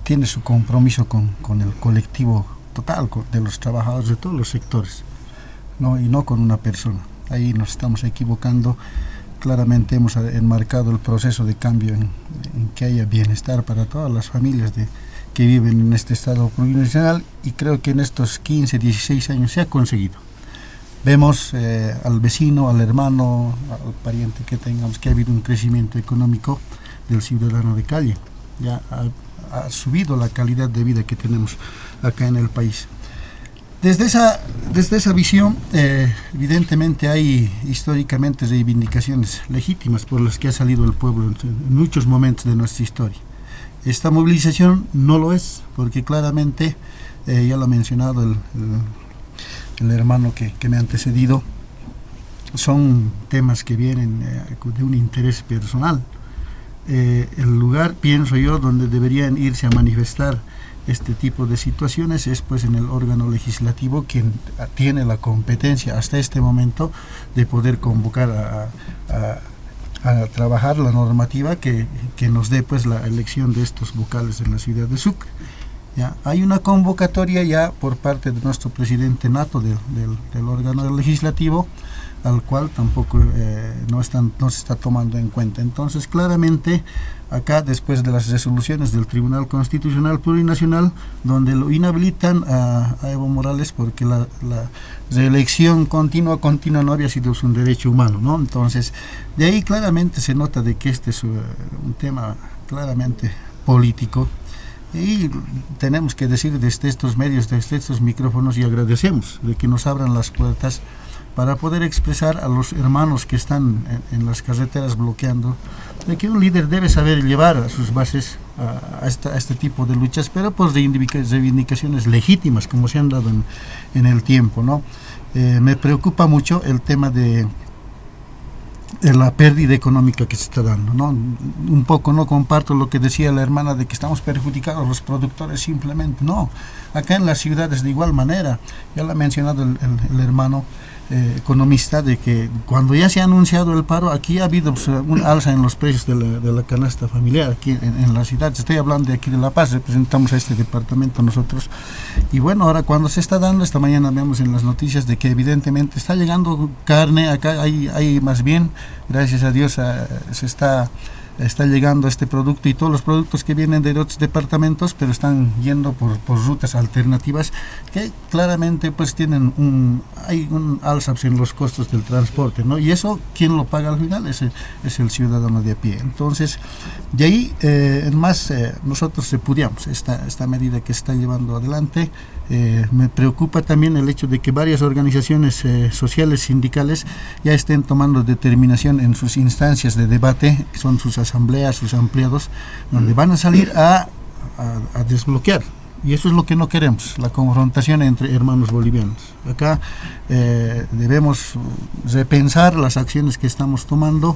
tiene su compromiso con el colectivo total de los trabajadores de todos los sectores, ¿no? Y no con una persona. Ahí nos estamos equivocando. Claramente hemos enmarcado el proceso de cambio en que haya bienestar para todas las familias que viven en este estado plurinacional, y creo que en estos 15, 16 años se ha conseguido. vemos al vecino, al hermano, al pariente que tengamos, que ha habido un crecimiento económico del ciudadano de calle. Ya ha subido la calidad de vida que tenemos acá en el país. Desde esa visión, evidentemente hay históricamente reivindicaciones legítimas por las que ha salido el pueblo en muchos momentos de nuestra historia. Esta movilización no lo es, porque claramente, ya lo ha mencionado el hermano que me ha antecedido, son temas que vienen de un interés personal. El lugar, pienso yo, donde deberían irse a manifestar este tipo de situaciones es pues en el órgano legislativo, quien tiene la competencia hasta este momento de poder convocar a trabajar la normativa que nos dé pues la elección de estos vocales en la ciudad de Sucre. Ya hay una convocatoria ya por parte de nuestro presidente nato del órgano legislativo, al cual tampoco no se está tomando en cuenta. Entonces, claramente, acá, después de las resoluciones del Tribunal Constitucional Plurinacional, donde lo inhabilitan a Evo Morales porque la reelección continua no había sido un derecho humano, ¿no? Entonces, de ahí claramente se nota de que este es un tema claramente político. Y tenemos que decir desde estos medios, desde estos micrófonos, y agradecemos de que nos abran las puertas para poder expresar a los hermanos que están en las carreteras bloqueando, de que un líder debe saber llevar a sus bases a este tipo de luchas, pero por reivindicaciones legítimas, como se han dado en el tiempo, ¿no? Me preocupa mucho el tema de la pérdida económica que se está dando, ¿no? Un poco no comparto lo que decía la hermana de que estamos perjudicados los productores, simplemente no. Acá en las ciudades de igual manera, ya lo ha mencionado el hermano economista, de que cuando ya se ha anunciado el paro, aquí ha habido pues, un alza en los precios de la canasta familiar aquí en la ciudad. Estoy hablando de aquí de La Paz, representamos a este departamento nosotros, y bueno, ahora cuando se está dando, esta mañana vemos en las noticias de que evidentemente está llegando carne, acá hay más bien, gracias a Dios, se está llegando este producto y todos los productos que vienen de otros departamentos, pero están yendo por rutas alternativas que claramente pues hay un alza en los costos del transporte, ¿no? Y eso, ¿quién lo paga al final? Es el ciudadano de a pie. Entonces, de ahí en más nosotros repudiamos esta medida que se está llevando adelante. Me preocupa también el hecho de que varias organizaciones sociales, sindicales, ya estén tomando determinación en sus instancias de debate, que son sus asambleas, sus ampliados, donde van a salir a desbloquear. Y eso es lo que no queremos, la confrontación entre hermanos bolivianos. Acá debemos repensar las acciones que estamos tomando.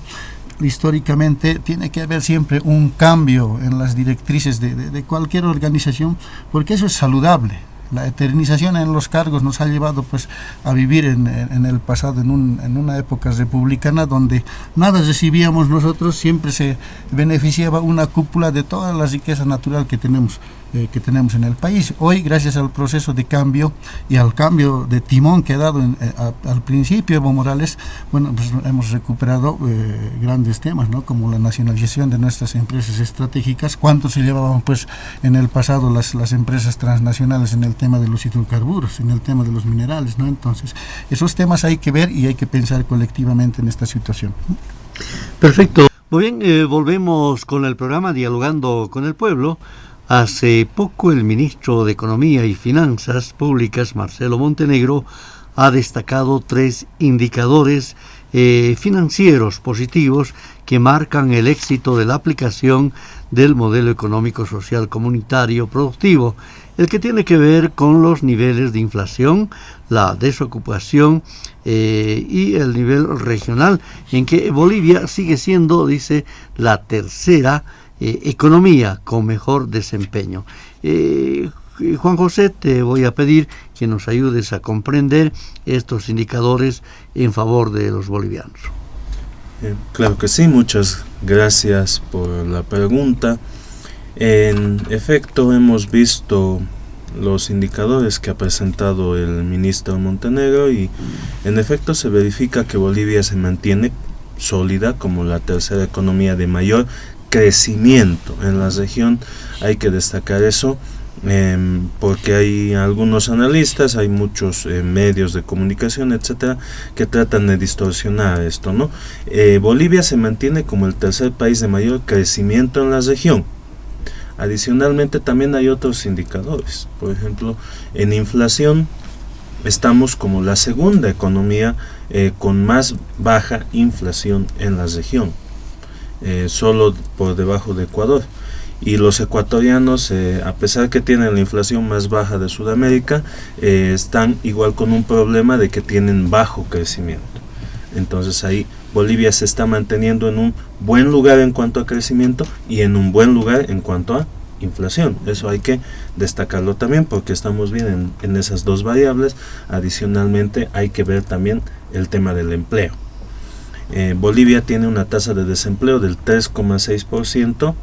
Históricamente tiene que haber siempre un cambio en las directrices de cualquier organización, porque eso es saludable. La eternización en los cargos nos ha llevado pues a vivir en el pasado en una época republicana donde nada recibíamos nosotros, siempre se beneficiaba una cúpula de toda la riqueza natural que tenemos en el país. Hoy, gracias al proceso de cambio y al cambio de timón que ha dado al principio Evo Morales, bueno, pues hemos recuperado grandes temas, ¿no? Como la nacionalización de nuestras empresas estratégicas. ¿Cuánto se llevaban pues en el pasado las empresas transnacionales en el tema de los hidrocarburos, en el tema de los minerales, ¿no? Entonces, esos temas hay que ver y hay que pensar colectivamente en esta situación. Perfecto. Muy bien, volvemos con el programa Dialogando con el Pueblo. Hace poco el ministro de Economía y Finanzas Públicas, Marcelo Montenegro, ha destacado 3 indicadores financieros positivos que marcan el éxito de la aplicación del modelo económico social comunitario productivo, el que tiene que ver con los niveles de inflación, la desocupación y el nivel regional, en que Bolivia sigue siendo, dice, la tercera economía con mejor desempeño. Juan José, te voy a pedir que nos ayudes a comprender estos indicadores en favor de los bolivianos. Claro que sí, muchas gracias por la pregunta. En efecto, hemos visto los indicadores que ha presentado el ministro Montenegro y en efecto se verifica que Bolivia se mantiene sólida como la tercera economía de mayor crecimiento en la región. Hay que destacar eso. porque hay algunos analistas, hay muchos medios de comunicación, etcétera, que tratan de distorsionar esto, ¿no? Bolivia se mantiene como el tercer país de mayor crecimiento en la región. Adicionalmente también hay otros indicadores. Por ejemplo, en inflación estamos como la segunda economía con más baja inflación en la región, solo por debajo de Ecuador. Y los ecuatorianos, a pesar que tienen la inflación más baja de Sudamérica, están igual con un problema de que tienen bajo crecimiento. Entonces ahí Bolivia se está manteniendo en un buen lugar en cuanto a crecimiento y en un buen lugar en cuanto a inflación. Eso hay que destacarlo también, porque estamos bien en esas dos variables. Adicionalmente hay que ver también el tema del empleo. Bolivia tiene una tasa de desempleo del 3,6%,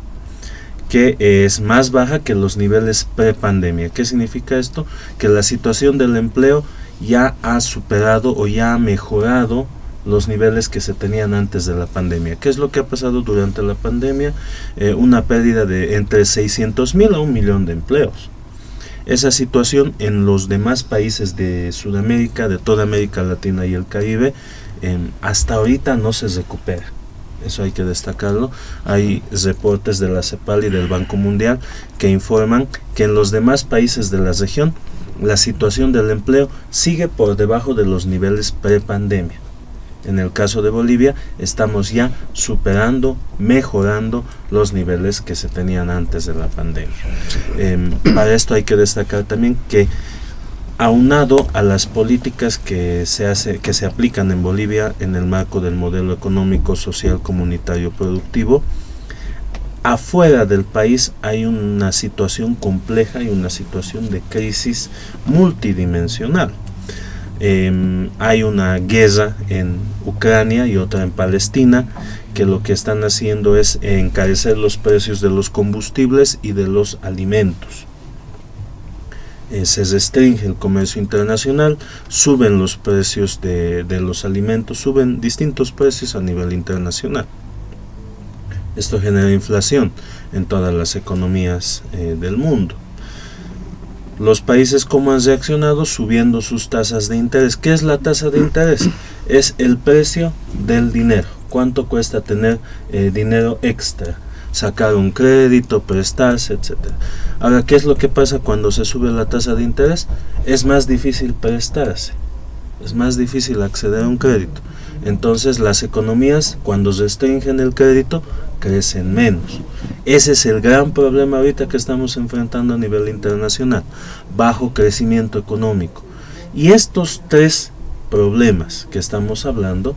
que es más baja que los niveles prepandemia. ¿Qué significa esto? Que la situación del empleo ya ha superado o ya ha mejorado los niveles que se tenían antes de la pandemia. ¿Qué es lo que ha pasado durante la pandemia? Una pérdida de entre 600,000 a 1,000,000 de empleos. Esa situación en los demás países de Sudamérica, de toda América Latina y el Caribe, hasta ahorita no se recupera. Eso hay que destacarlo. Hay reportes de la CEPAL y del Banco Mundial que informan que en los demás países de la región la situación del empleo sigue por debajo de los niveles prepandemia. En el caso de Bolivia estamos ya superando, mejorando los niveles que se tenían antes de la pandemia. Para esto hay que destacar también que, aunado a las políticas que se aplican en Bolivia en el marco del modelo económico, social, comunitario, productivo, afuera del país hay una situación compleja y una situación de crisis multidimensional. Hay una guerra en Ucrania y otra en Palestina, que lo que están haciendo es encarecer los precios de los combustibles y de los alimentos. Se restringe el comercio internacional, suben los precios de los alimentos, suben distintos precios a nivel internacional. Esto genera inflación en todas las economías del mundo. Los países, ¿cómo han reaccionado? Subiendo sus tasas de interés. ¿Qué es la tasa de interés? Es el precio del dinero. ¿Cuánto cuesta tener dinero extra? Sacar un crédito, prestarse, etc. Ahora, ¿qué es lo que pasa cuando se sube la tasa de interés? Es más difícil prestarse, es más difícil acceder a un crédito. Entonces las economías, cuando restringen el crédito, crecen menos. Ese es el gran problema ahorita que estamos enfrentando a nivel internacional: bajo crecimiento económico. Y estos tres problemas que estamos hablando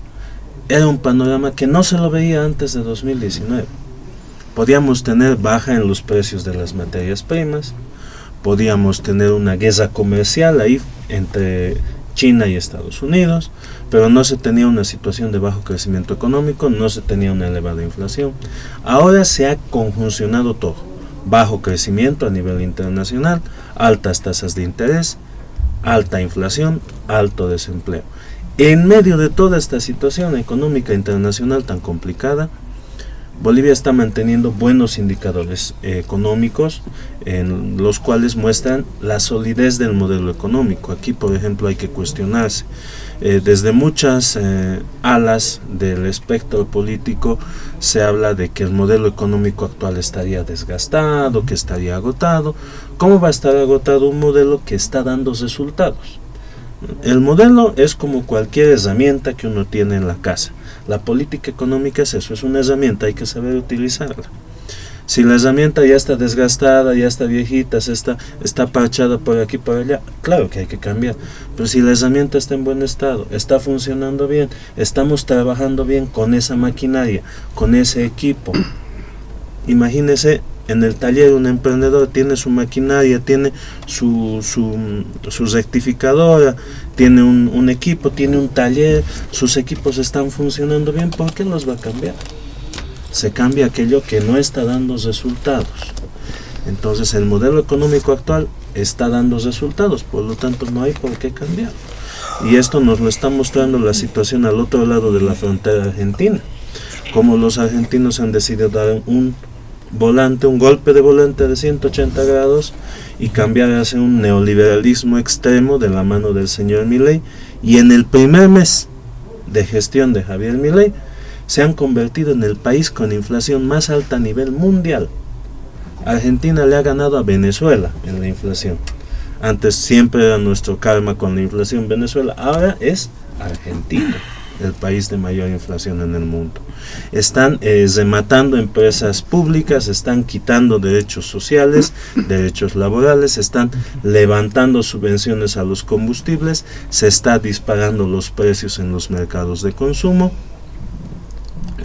era un panorama que no se lo veía antes de 2019. Podíamos tener baja en los precios de las materias primas, podíamos tener una guerra comercial ahí entre China y Estados Unidos, pero no se tenía una situación de bajo crecimiento económico, no se tenía una elevada inflación. Ahora se ha conjuncionado todo: bajo crecimiento a nivel internacional, altas tasas de interés, alta inflación, alto desempleo. En medio de toda esta situación económica internacional tan complicada, Bolivia está manteniendo buenos indicadores económicos, en los cuales muestran la solidez del modelo económico. Aquí, por ejemplo, hay que cuestionarse. Desde muchas alas del espectro político se habla de que el modelo económico actual estaría desgastado, que estaría agotado. ¿Cómo va a estar agotado un modelo que está dando resultados? El modelo es como cualquier herramienta que uno tiene en la casa. La política económica es eso, es una herramienta, hay que saber utilizarla. Si la herramienta ya está desgastada, ya está viejita, está parchada por aquí, por allá, claro que hay que cambiar. Pero si la herramienta está en buen estado, está funcionando bien, estamos trabajando bien con esa maquinaria, con ese equipo. Imagínese, en el taller un emprendedor tiene su maquinaria, tiene su rectificadora, tiene un equipo, tiene un taller, sus equipos están funcionando bien. ¿Por qué los va a cambiar? Se cambia aquello que no está dando resultados. Entonces el modelo económico actual está dando resultados, por lo tanto no hay por qué cambiar. Y esto nos lo está mostrando la situación al otro lado de la frontera argentina, como los argentinos han decidido dar un volante, un golpe de volante de 180 grados y cambiar hacia un neoliberalismo extremo de la mano del señor Milei, y en el primer mes de gestión de Javier Milei se han convertido en el país con inflación más alta a nivel mundial. Argentina le ha ganado a Venezuela en la inflación. Antes siempre era nuestro karma con la inflación Venezuela, ahora es Argentina el país de mayor inflación en el mundo. Están rematando empresas públicas, están quitando derechos sociales, derechos laborales, están levantando subvenciones a los combustibles, se está disparando los precios en los mercados de consumo.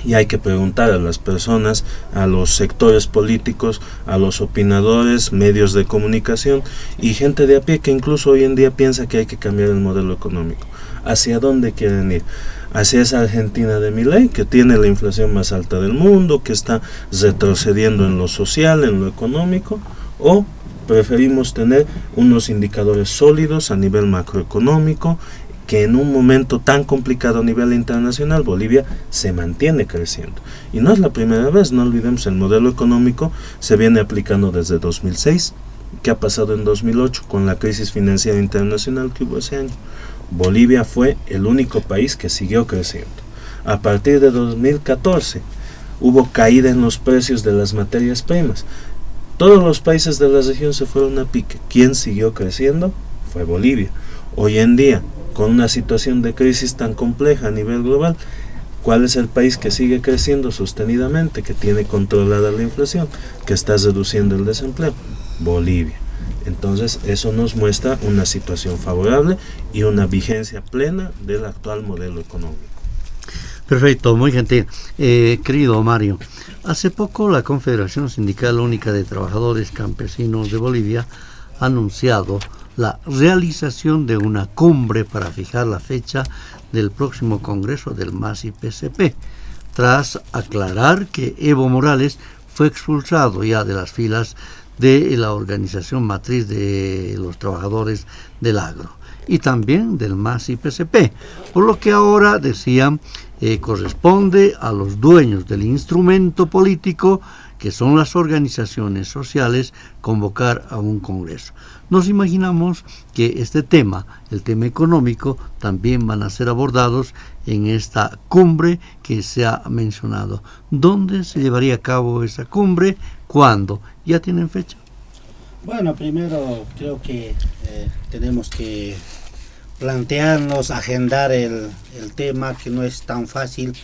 Y hay que preguntar a las personas, a los sectores políticos, a los opinadores, medios de comunicación y gente de a pie que incluso hoy en día piensa que hay que cambiar el modelo económico. ¿Hacia dónde quieren ir? Hacia esa Argentina de Milei, que tiene la inflación más alta del mundo, que está retrocediendo en lo social, en lo económico, o preferimos tener unos indicadores sólidos a nivel macroeconómico, que en un momento tan complicado a nivel internacional Bolivia se mantiene creciendo. Y no es la primera vez, no olvidemos, el modelo económico se viene aplicando desde 2006, ¿qué ha pasado en 2008 con la crisis financiera internacional que hubo ese año? Bolivia fue el único país que siguió creciendo. A partir de 2014 hubo caída en los precios de las materias primas. Todos los países de la región se fueron a pique. ¿Quién siguió creciendo? Fue Bolivia. Hoy en día, con una situación de crisis tan compleja a nivel global, ¿cuál es el país que sigue creciendo sostenidamente, que tiene controlada la inflación, que está reduciendo el desempleo? Bolivia. Entonces eso nos muestra una situación favorable y una vigencia plena del actual modelo económico. Perfecto, muy gentil. Querido Mario, hace poco la Confederación Sindical Única de Trabajadores Campesinos de Bolivia ha anunciado la realización de una cumbre para fijar la fecha del próximo Congreso del MAS y PCP, tras aclarar que Evo Morales fue expulsado ya de las filas de la organización matriz de los trabajadores del agro y también del MAS y PCP, por lo que ahora, decían, corresponde a los dueños del instrumento político, que son las organizaciones sociales, convocar a un congreso. Nos imaginamos que este tema, el tema económico, también van a ser abordados en esta cumbre que se ha mencionado. ¿Dónde se llevaría a cabo esa cumbre? ¿Cuándo? ¿Ya tienen fecha? Bueno, primero creo que tenemos que plantearnos, agendar el tema, que no es tan fácil,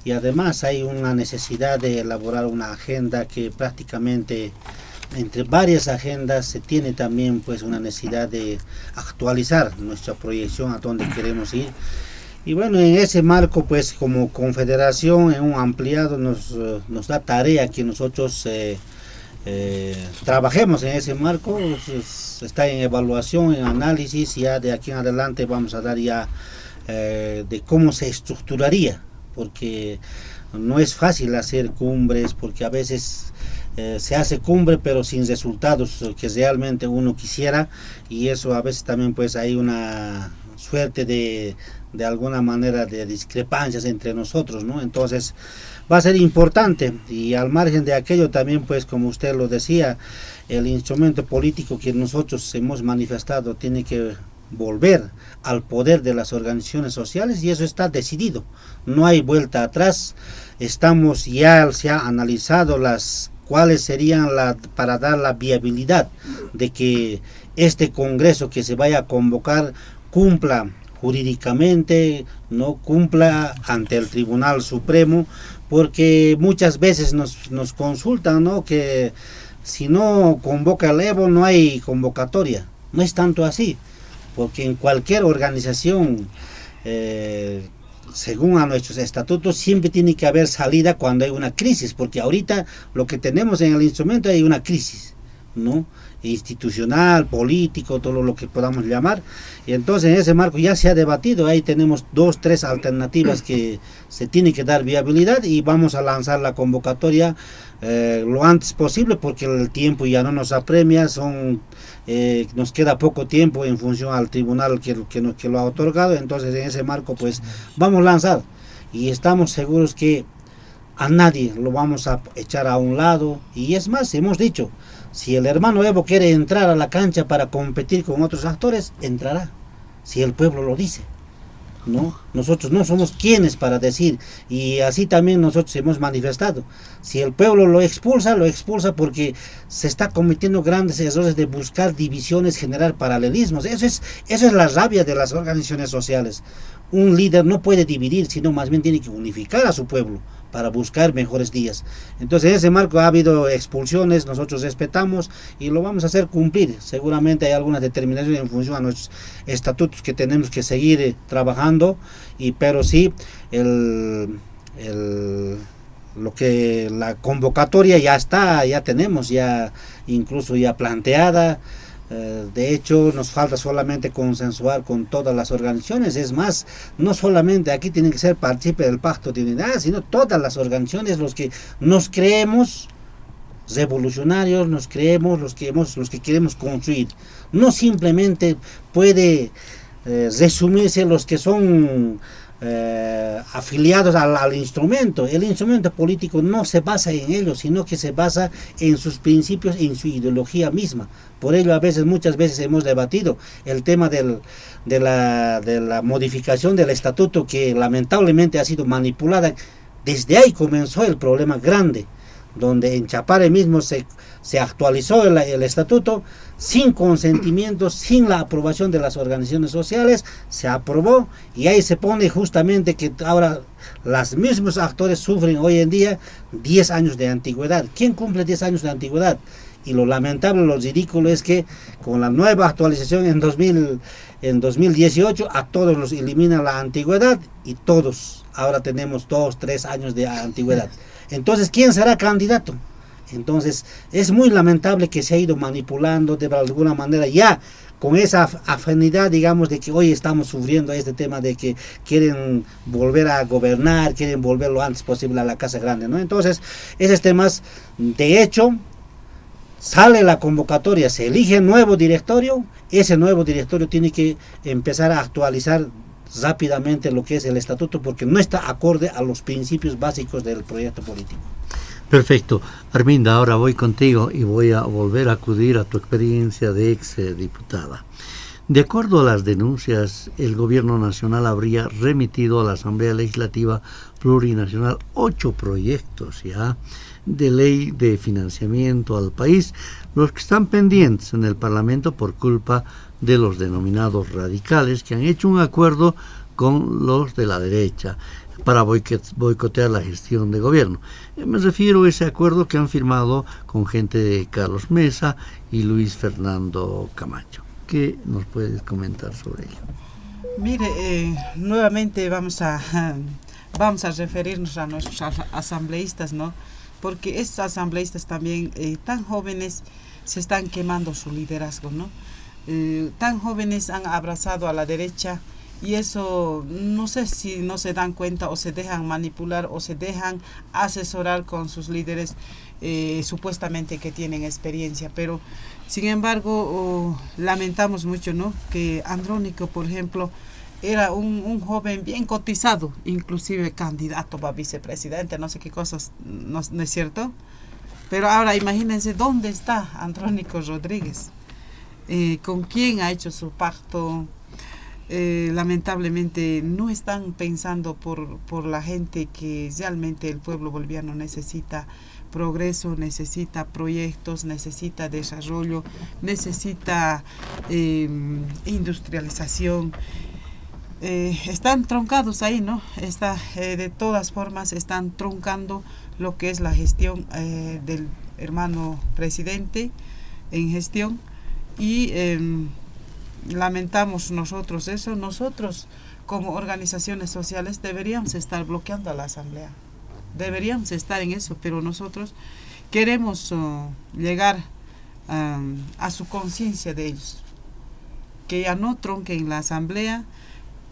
y además hay una necesidad de elaborar una agenda que prácticamente entre varias agendas se tiene también pues una necesidad de actualizar nuestra proyección a dónde queremos ir. Y bueno, en ese marco pues como confederación en un ampliado nos da tarea que nosotros trabajemos en ese marco. Está en evaluación, en análisis, ya de aquí en adelante vamos a dar ya de cómo se estructuraría, porque no es fácil hacer cumbres, porque a veces se hace cumbre pero sin resultados que realmente uno quisiera, y eso a veces también pues hay una suerte de alguna manera de discrepancias entre nosotros, ¿no? Entonces va a ser importante, y al margen de aquello también pues como usted lo decía, el instrumento político que nosotros hemos manifestado tiene que volver al poder de las organizaciones sociales, y eso está decidido, no hay vuelta atrás. Estamos ya, se ha analizado cuáles serían para dar la viabilidad de que este congreso que se vaya a convocar cumpla jurídicamente, no cumpla ante el Tribunal Supremo, porque muchas veces nos consultan, ¿no?, que si no convoca el Evo no hay convocatoria. No es tanto así, porque en cualquier organización, según a nuestros estatutos, siempre tiene que haber salida cuando hay una crisis, porque ahorita lo que tenemos en el instrumento hay una crisis, ¿no?, institucional, político, todo lo que podamos llamar. Y entonces en ese marco ya se ha debatido, ahí tenemos 2, 3 alternativas que se tiene que dar viabilidad, y vamos a lanzar la convocatoria lo antes posible, porque el tiempo ya no nos apremia, nos queda poco tiempo en función al tribunal que lo ha otorgado. Entonces en ese marco pues vamos a lanzar, y estamos seguros que a nadie lo vamos a echar a un lado. Y es más, hemos dicho, si el hermano Evo quiere entrar a la cancha para competir con otros actores, entrará, si el pueblo lo dice, ¿no? Nosotros no somos quienes para decir, y así también nosotros hemos manifestado. Si el pueblo lo expulsa porque se está cometiendo grandes errores de buscar divisiones, generar paralelismos. Eso es la rabia de las organizaciones sociales. Un líder no puede dividir, sino más bien tiene que unificar a su pueblo para buscar mejores días. Entonces en ese marco ha habido expulsiones, nosotros respetamos y lo vamos a hacer cumplir. Seguramente hay algunas determinaciones en función a nuestros estatutos que tenemos que seguir trabajando, pero sí lo que la convocatoria ya está, ya tenemos ya incluso ya planteada. De hecho, nos falta solamente consensuar con todas las organizaciones. Es más, no solamente aquí tienen que ser partícipes del Pacto de Unidad, sino todas las organizaciones, los que nos creemos revolucionarios, los que queremos construir. No simplemente puede resumirse los que son afiliados al instrumento. El instrumento político no se basa en ellos, sino que se basa en sus principios, en su ideología misma. Por ello muchas veces hemos debatido el tema de la modificación del estatuto, que lamentablemente ha sido manipulada. Desde ahí comenzó el problema grande, donde en Chapare mismo se actualizó el estatuto sin consentimiento, sin la aprobación de las organizaciones sociales. Se aprobó y ahí se pone justamente que ahora los mismos actores sufren hoy en día 10 años de antigüedad. ¿Quién cumple 10 años de antigüedad? Y lo lamentable, lo ridículo es que con la nueva actualización en 2018 a todos los elimina la antigüedad y todos ahora tenemos 2, 3 años de antigüedad. Entonces, ¿quién será candidato? Entonces, es muy lamentable que se ha ido manipulando de alguna manera ya con esa afinidad, digamos, de que hoy estamos sufriendo este tema de que quieren volver a gobernar, quieren volver lo antes posible a la Casa Grande, ¿no? Entonces, esos temas, de hecho, sale la convocatoria, se elige nuevo directorio, ese nuevo directorio tiene que empezar a actualizar rápidamente lo que es el estatuto, porque no está acorde a los principios básicos del proyecto político. Perfecto. Arminda, ahora voy contigo y voy a volver a acudir a tu experiencia de ex diputada. De acuerdo a las denuncias, el gobierno nacional habría remitido a la Asamblea Legislativa Plurinacional 8 proyectos ya de ley de financiamiento al país, los que están pendientes en el Parlamento por culpa de los denominados radicales, que han hecho un acuerdo con los de la derecha para boicotear la gestión de gobierno. Me refiero a ese acuerdo que han firmado con gente de Carlos Mesa y Luis Fernando Camacho. ¿Qué nos puedes comentar sobre ello? Mire, nuevamente vamos a referirnos a nuestros asambleístas, ¿no? Porque estos asambleístas también, tan jóvenes, se están quemando su liderazgo, ¿no? Tan jóvenes han abrazado a la derecha, y eso no sé si no se dan cuenta o se dejan manipular o se dejan asesorar con sus líderes supuestamente que tienen experiencia, pero sin embargo lamentamos mucho, ¿no? Que Andrónico, por ejemplo, era un joven bien cotizado, inclusive candidato para vicepresidente, no sé qué cosas, no es cierto, pero ahora imagínense dónde está Andrónico Rodríguez, con quién ha hecho su pacto. Lamentablemente no están pensando por la gente, que realmente el pueblo boliviano necesita progreso, necesita proyectos, necesita desarrollo, necesita industrialización. Están truncados ahí, ¿no? De todas formas están truncando lo que es la gestión del hermano presidente en gestión, y lamentamos nosotros eso. Nosotros como organizaciones sociales deberíamos estar bloqueando a la asamblea, deberíamos estar en eso, pero nosotros queremos llegar a su conciencia de ellos, que ya no trunquen la asamblea.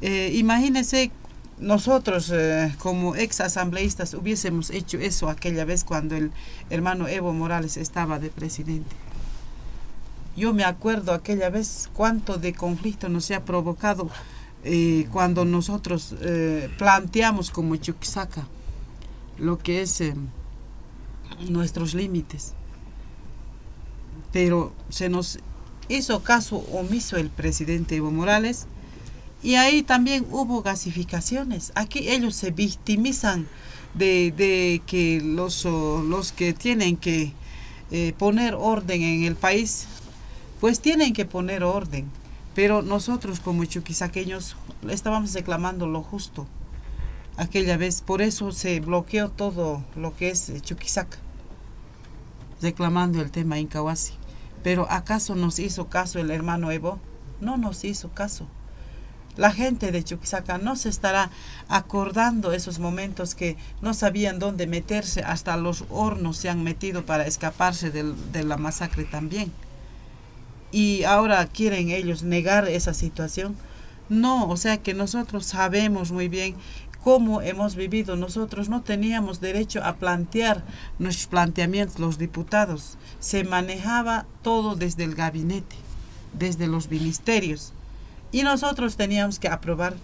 Imagínense, nosotros como ex asambleístas hubiésemos hecho eso aquella vez cuando el hermano Evo Morales estaba de presidente. Yo me acuerdo aquella vez cuánto de conflicto nos ha provocado cuando nosotros planteamos como Chuquisaca lo que es nuestros límites. Pero se nos hizo caso omiso el presidente Evo Morales, y ahí también hubo gasificaciones. Aquí ellos se victimizan de que los que tienen que poner orden en el país, pues tienen que poner orden. Pero nosotros como chuquisaqueños estábamos reclamando lo justo aquella vez. Por eso se bloqueó todo lo que es Chuquisaca, reclamando el tema Incahuasi. Pero ¿acaso nos hizo caso el hermano Evo? No nos hizo caso. La gente de Chuquisaca no se estará acordando esos momentos que no sabían dónde meterse, hasta los hornos se han metido para escaparse de la masacre también. Y ahora quieren ellos negar esa situación. No, o sea que nosotros sabemos muy bien cómo hemos vivido. Nosotros no teníamos derecho a plantear nuestros planteamientos, los diputados. Se manejaba todo desde el gabinete, desde los ministerios. Y nosotros teníamos que aprobar.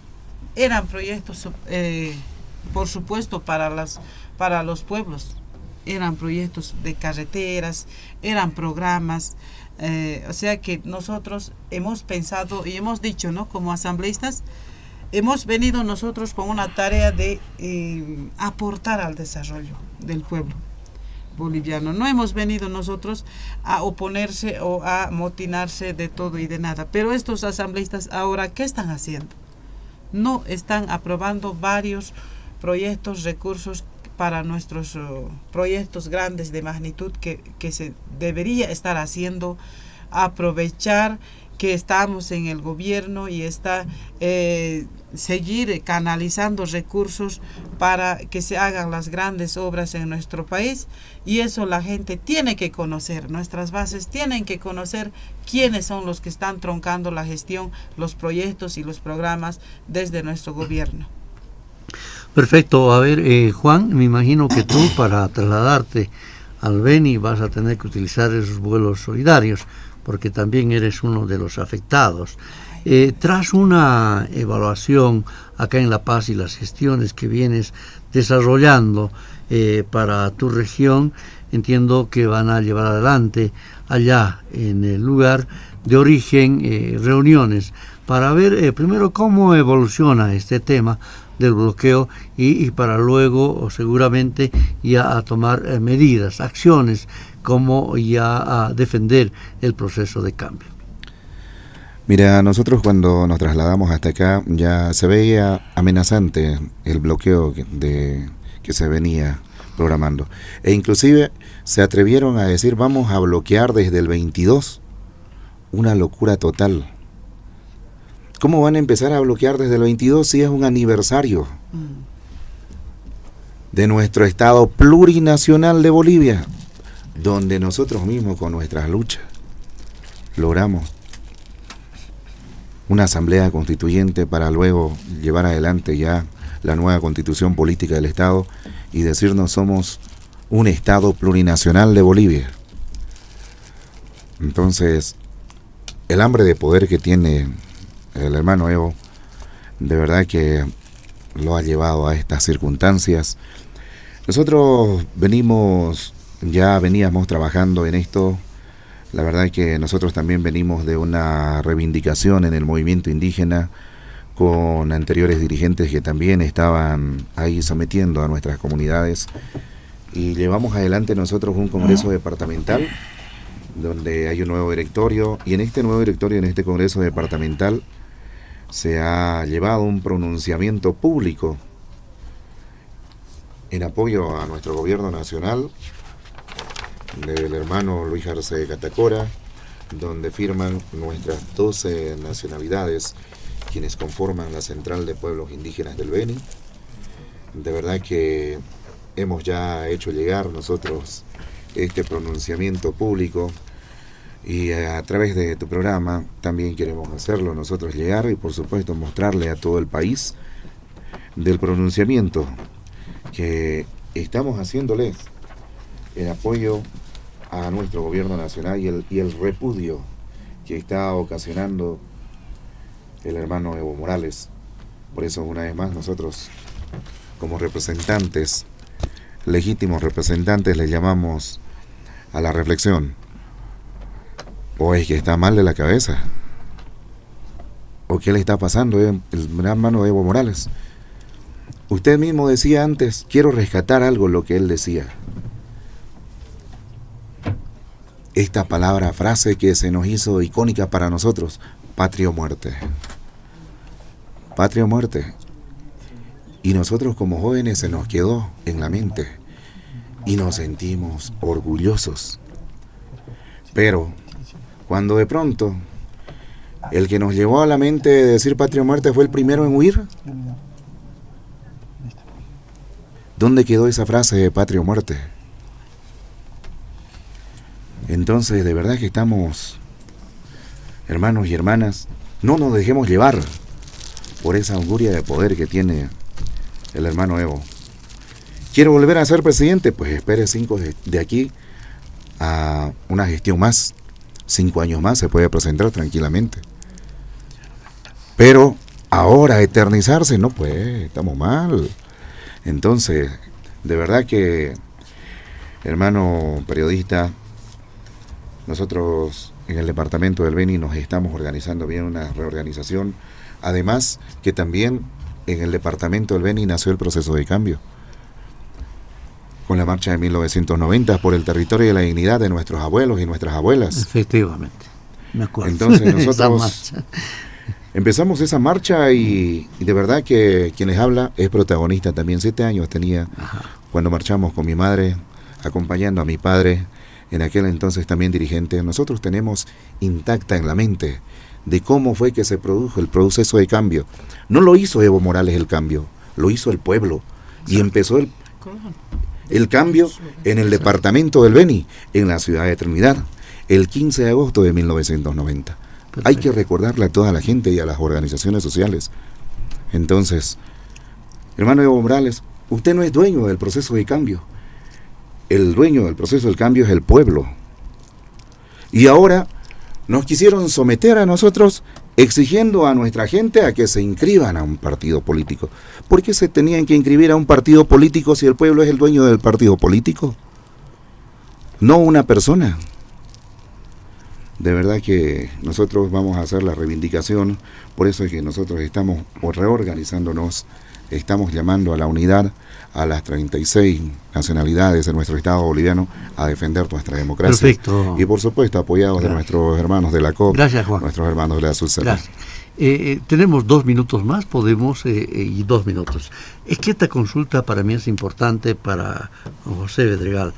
Eran proyectos, por supuesto, para los pueblos. Eran proyectos de carreteras, eran programas. O sea que nosotros hemos pensado y hemos dicho, ¿no? Como asambleístas, hemos venido nosotros con una tarea de aportar al desarrollo del pueblo boliviano. No hemos venido nosotros a oponerse o a motinarse de todo y de nada. Pero estos asambleístas ahora, ¿qué están haciendo? No están aprobando varios proyectos, recursos para nuestros proyectos grandes de magnitud que se debería estar haciendo, aprovechar que estamos en el gobierno y seguir canalizando recursos para que se hagan las grandes obras en nuestro país. Y eso la gente tiene que conocer, nuestras bases tienen que conocer quiénes son los que están troncando la gestión, los proyectos y los programas desde nuestro gobierno. Perfecto. A ver, Juan, me imagino que tú para trasladarte al Beni vas a tener que utilizar esos vuelos solidarios, porque también eres uno de los afectados. Tras una evaluación acá en La Paz y las gestiones que vienes desarrollando para tu región, entiendo que van a llevar adelante allá en el lugar de origen reuniones para ver primero cómo evoluciona este tema del bloqueo y para luego seguramente ya a tomar medidas, acciones, como ya a defender el proceso de cambio. Mira, nosotros cuando nos trasladamos hasta acá ya se veía amenazante el bloqueo que se venía programando. E inclusive se atrevieron a decir vamos a bloquear desde el 22. Una locura total. ¿Cómo van a empezar a bloquear desde el 22 si es un aniversario de nuestro Estado plurinacional de Bolivia, donde nosotros mismos con nuestras luchas logramos una asamblea constituyente para luego llevar adelante ya la nueva constitución política del Estado y decirnos somos un Estado plurinacional de Bolivia? Entonces, el hambre de poder que tiene el hermano Evo, de verdad que lo ha llevado a estas circunstancias. Nosotros veníamos trabajando en esto. La verdad que nosotros también venimos de una reivindicación en el movimiento indígena con anteriores dirigentes que también estaban ahí sometiendo a nuestras comunidades, y llevamos adelante nosotros un congreso departamental donde hay un nuevo directorio, y en este nuevo directorio, en este congreso departamental, se ha llevado un pronunciamiento público en apoyo a nuestro gobierno nacional del hermano Luis Arce Catacora, donde firman nuestras 12 nacionalidades quienes conforman la Central de Pueblos Indígenas del Beni. De verdad que hemos ya hecho llegar nosotros este pronunciamiento público, y a través de tu programa también queremos hacerlo nosotros llegar y por supuesto mostrarle a todo el país del pronunciamiento que estamos haciéndoles en apoyo a nuestro gobierno nacional y el repudio que está ocasionando el hermano Evo Morales. Por eso una vez más nosotros como representantes legítimos representantes le llamamos a la reflexión. O es que está mal de la cabeza, o qué le está pasando el hermano Evo Morales. Usted mismo decía antes, quiero rescatar algo lo que él decía. Esta palabra, frase que se nos hizo icónica para nosotros, patria o muerte. Patria o muerte. Y nosotros como jóvenes se nos quedó en la mente y nos sentimos orgullosos. Pero cuando de pronto el que nos llevó a la mente de decir patria o muerte fue el primero en huir, ¿dónde quedó esa frase de patria o muerte? Entonces, de verdad que estamos, hermanos y hermanas, no nos dejemos llevar por esa auguria de poder que tiene el hermano Evo. ¿Quiere volver a ser presidente? Pues espere 5 de aquí a una gestión más. 5 años más se puede presentar tranquilamente. Pero ahora eternizarse, no, pues estamos mal. Entonces, de verdad que, hermano periodista, nosotros en el departamento del Beni nos estamos organizando bien una reorganización. Además que también en el departamento del Beni nació el proceso de cambio. Con la marcha de 1990 por el territorio y la dignidad de nuestros abuelos y nuestras abuelas. Efectivamente, me acuerdo. Entonces nosotros empezamos esa marcha y de verdad que quien les habla es protagonista también. 7 años tenía cuando marchamos con mi madre, acompañando a mi padre, en aquel entonces también dirigente. Nosotros tenemos intacta en la mente de cómo fue que se produjo el proceso de cambio. No lo hizo Evo Morales el cambio, lo hizo el pueblo. Y empezó el cambio en el departamento del Beni, en la ciudad de Trinidad, el 15 de agosto de 1990. Perfecto. Hay que recordarle a toda la gente y a las organizaciones sociales. Entonces, hermano Evo Morales, usted no es dueño del proceso de cambio. El dueño del proceso del cambio es el pueblo. Y ahora nos quisieron someter a nosotros exigiendo a nuestra gente a que se inscriban a un partido político. ¿Por qué se tenían que inscribir a un partido político si el pueblo es el dueño del partido político? No una persona. De verdad que nosotros vamos a hacer la reivindicación, por eso es que nosotros estamos reorganizándonos, estamos llamando a la unidad a las 36 nacionalidades de nuestro Estado boliviano a defender nuestra democracia. Perfecto. Y por supuesto apoyados de nuestros hermanos de la COP, gracias, Juan. Nuestros hermanos de la SUSER. Tenemos 2 minutos más, podemos, y 2 minutos. Es que esta consulta para mí es importante para Juan José Bedregal.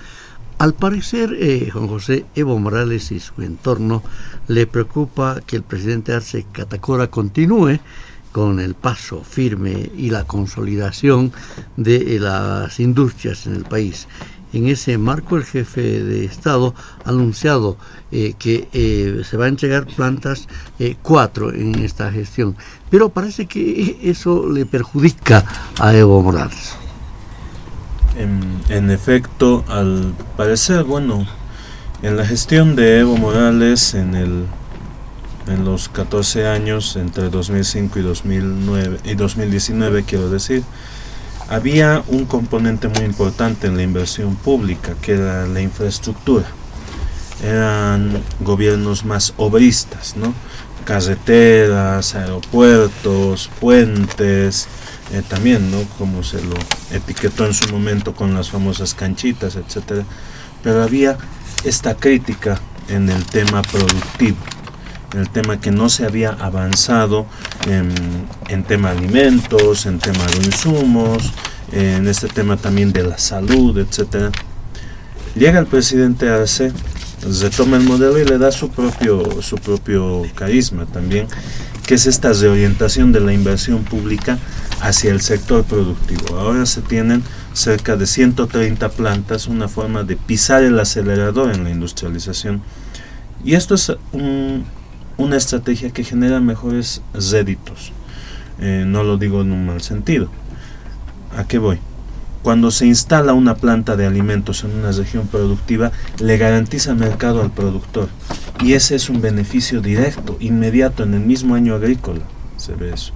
Al parecer, Juan José, Evo Morales y su entorno le preocupa que el presidente Arce Catacora continúe con el paso firme y la consolidación de las industrias en el país. En ese marco, el jefe de Estado ha anunciado que se va a entregar plantas 4 en esta gestión, pero parece que eso le perjudica a Evo Morales. En efecto, al parecer, bueno, en la gestión de Evo Morales en los 14 años, entre 2005 y 2019, quiero decir, había un componente muy importante en la inversión pública, que era la infraestructura. Eran gobiernos más obristas, ¿no? Carreteras, aeropuertos, puentes, también, ¿no? Como se lo etiquetó en su momento con las famosas canchitas, etcétera. Pero había esta crítica en el tema productivo, en el tema que no se había avanzado en tema de alimentos, en tema de insumos, en este tema también de la salud, etcétera. Llega el presidente Arce, retoma el modelo y le da su propio carisma también, que es esta reorientación de la inversión pública hacia el sector productivo. Ahora se tienen cerca de 130 plantas, una forma de pisar el acelerador en la industrialización. Y esto es una estrategia que genera mejores réditos. No lo digo en un mal sentido. ¿A qué voy? Cuando se instala una planta de alimentos en una región productiva, le garantiza mercado al productor. Y ese es un beneficio directo, inmediato, en el mismo año agrícola. Se ve eso.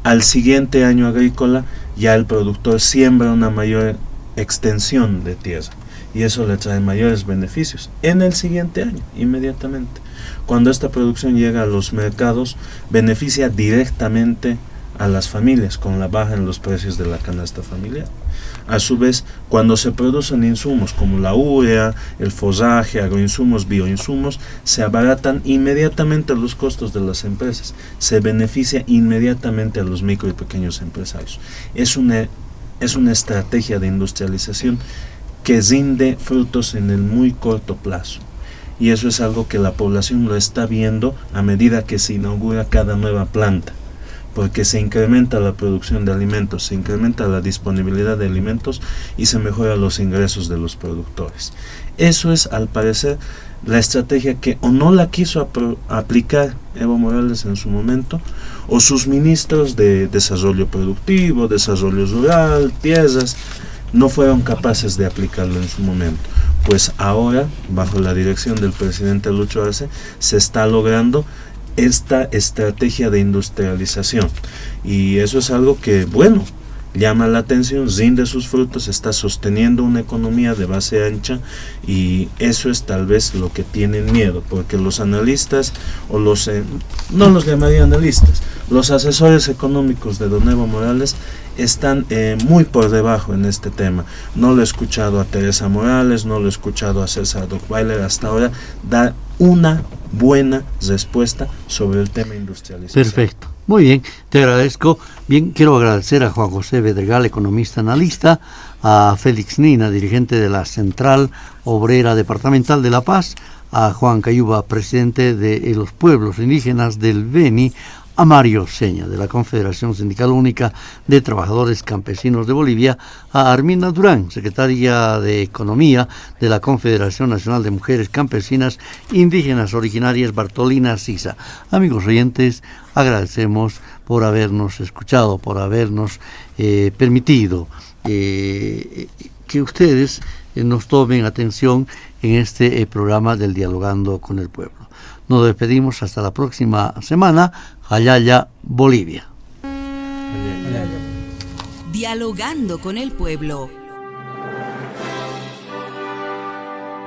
Al siguiente año agrícola, ya el productor siembra una mayor extensión de tierra, y eso le trae mayores beneficios en el siguiente año, inmediatamente. Cuando esta producción llega a los mercados, beneficia directamente a las familias con la baja en los precios de la canasta familiar. A su vez, cuando se producen insumos como la urea, el forraje, agroinsumos, bioinsumos, se abaratan inmediatamente los costos de las empresas, se beneficia inmediatamente a los micro y pequeños empresarios. Es una estrategia de industrialización que rinde frutos en el muy corto plazo. Y eso es algo que la población lo está viendo a medida que se inaugura cada nueva planta, porque se incrementa la producción de alimentos, se incrementa la disponibilidad de alimentos y se mejoran los ingresos de los productores. Eso es, al parecer, la estrategia que o no la quiso aplicar Evo Morales en su momento, o sus ministros de desarrollo productivo, desarrollo rural, tierras, no fueron capaces de aplicarlo en su momento. Pues ahora, bajo la dirección del presidente Lucho Arce, se está logrando esta estrategia de industrialización, y eso es algo que, bueno, llama la atención, rinde sus frutos, está sosteniendo una economía de base ancha, y eso es tal vez lo que tienen miedo, porque los analistas, o los no los llamaría analistas, los asesores económicos de don Evo Morales están muy por debajo en este tema. No lo he escuchado a Teresa Morales, no lo he escuchado a César Dockweiler hasta ahora dar una buena respuesta sobre el tema industrialización. Perfecto, muy bien, te agradezco. Bien, quiero agradecer a Juan José Bedregal, economista analista, a Félix Nina, dirigente de la Central Obrera Departamental de La Paz, a Juan Cayuba, presidente de los pueblos indígenas del Beni, a Mario Seña, de la Confederación Sindical Única de Trabajadores Campesinos de Bolivia, a Arminda Durán, secretaria de Economía de la Confederación Nacional de Mujeres Campesinas Indígenas Originarias Bartolina Sisa. Amigos oyentes, agradecemos por habernos escuchado, por habernos permitido que ustedes nos tomen atención en este programa del Dialogando con el Pueblo. Nos despedimos hasta la próxima semana. Jayaya, Bolivia. Dialogando con el pueblo.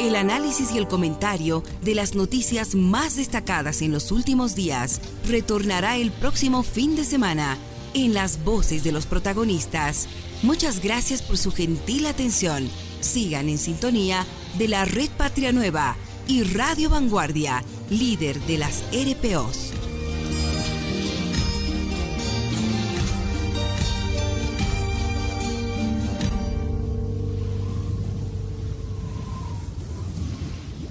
El análisis y el comentario de las noticias más destacadas en los últimos días retornará el próximo fin de semana en las voces de los protagonistas. Muchas gracias por su gentil atención. Sigan en sintonía de la Red Patria Nueva y Radio Vanguardia, líder de las RPOs.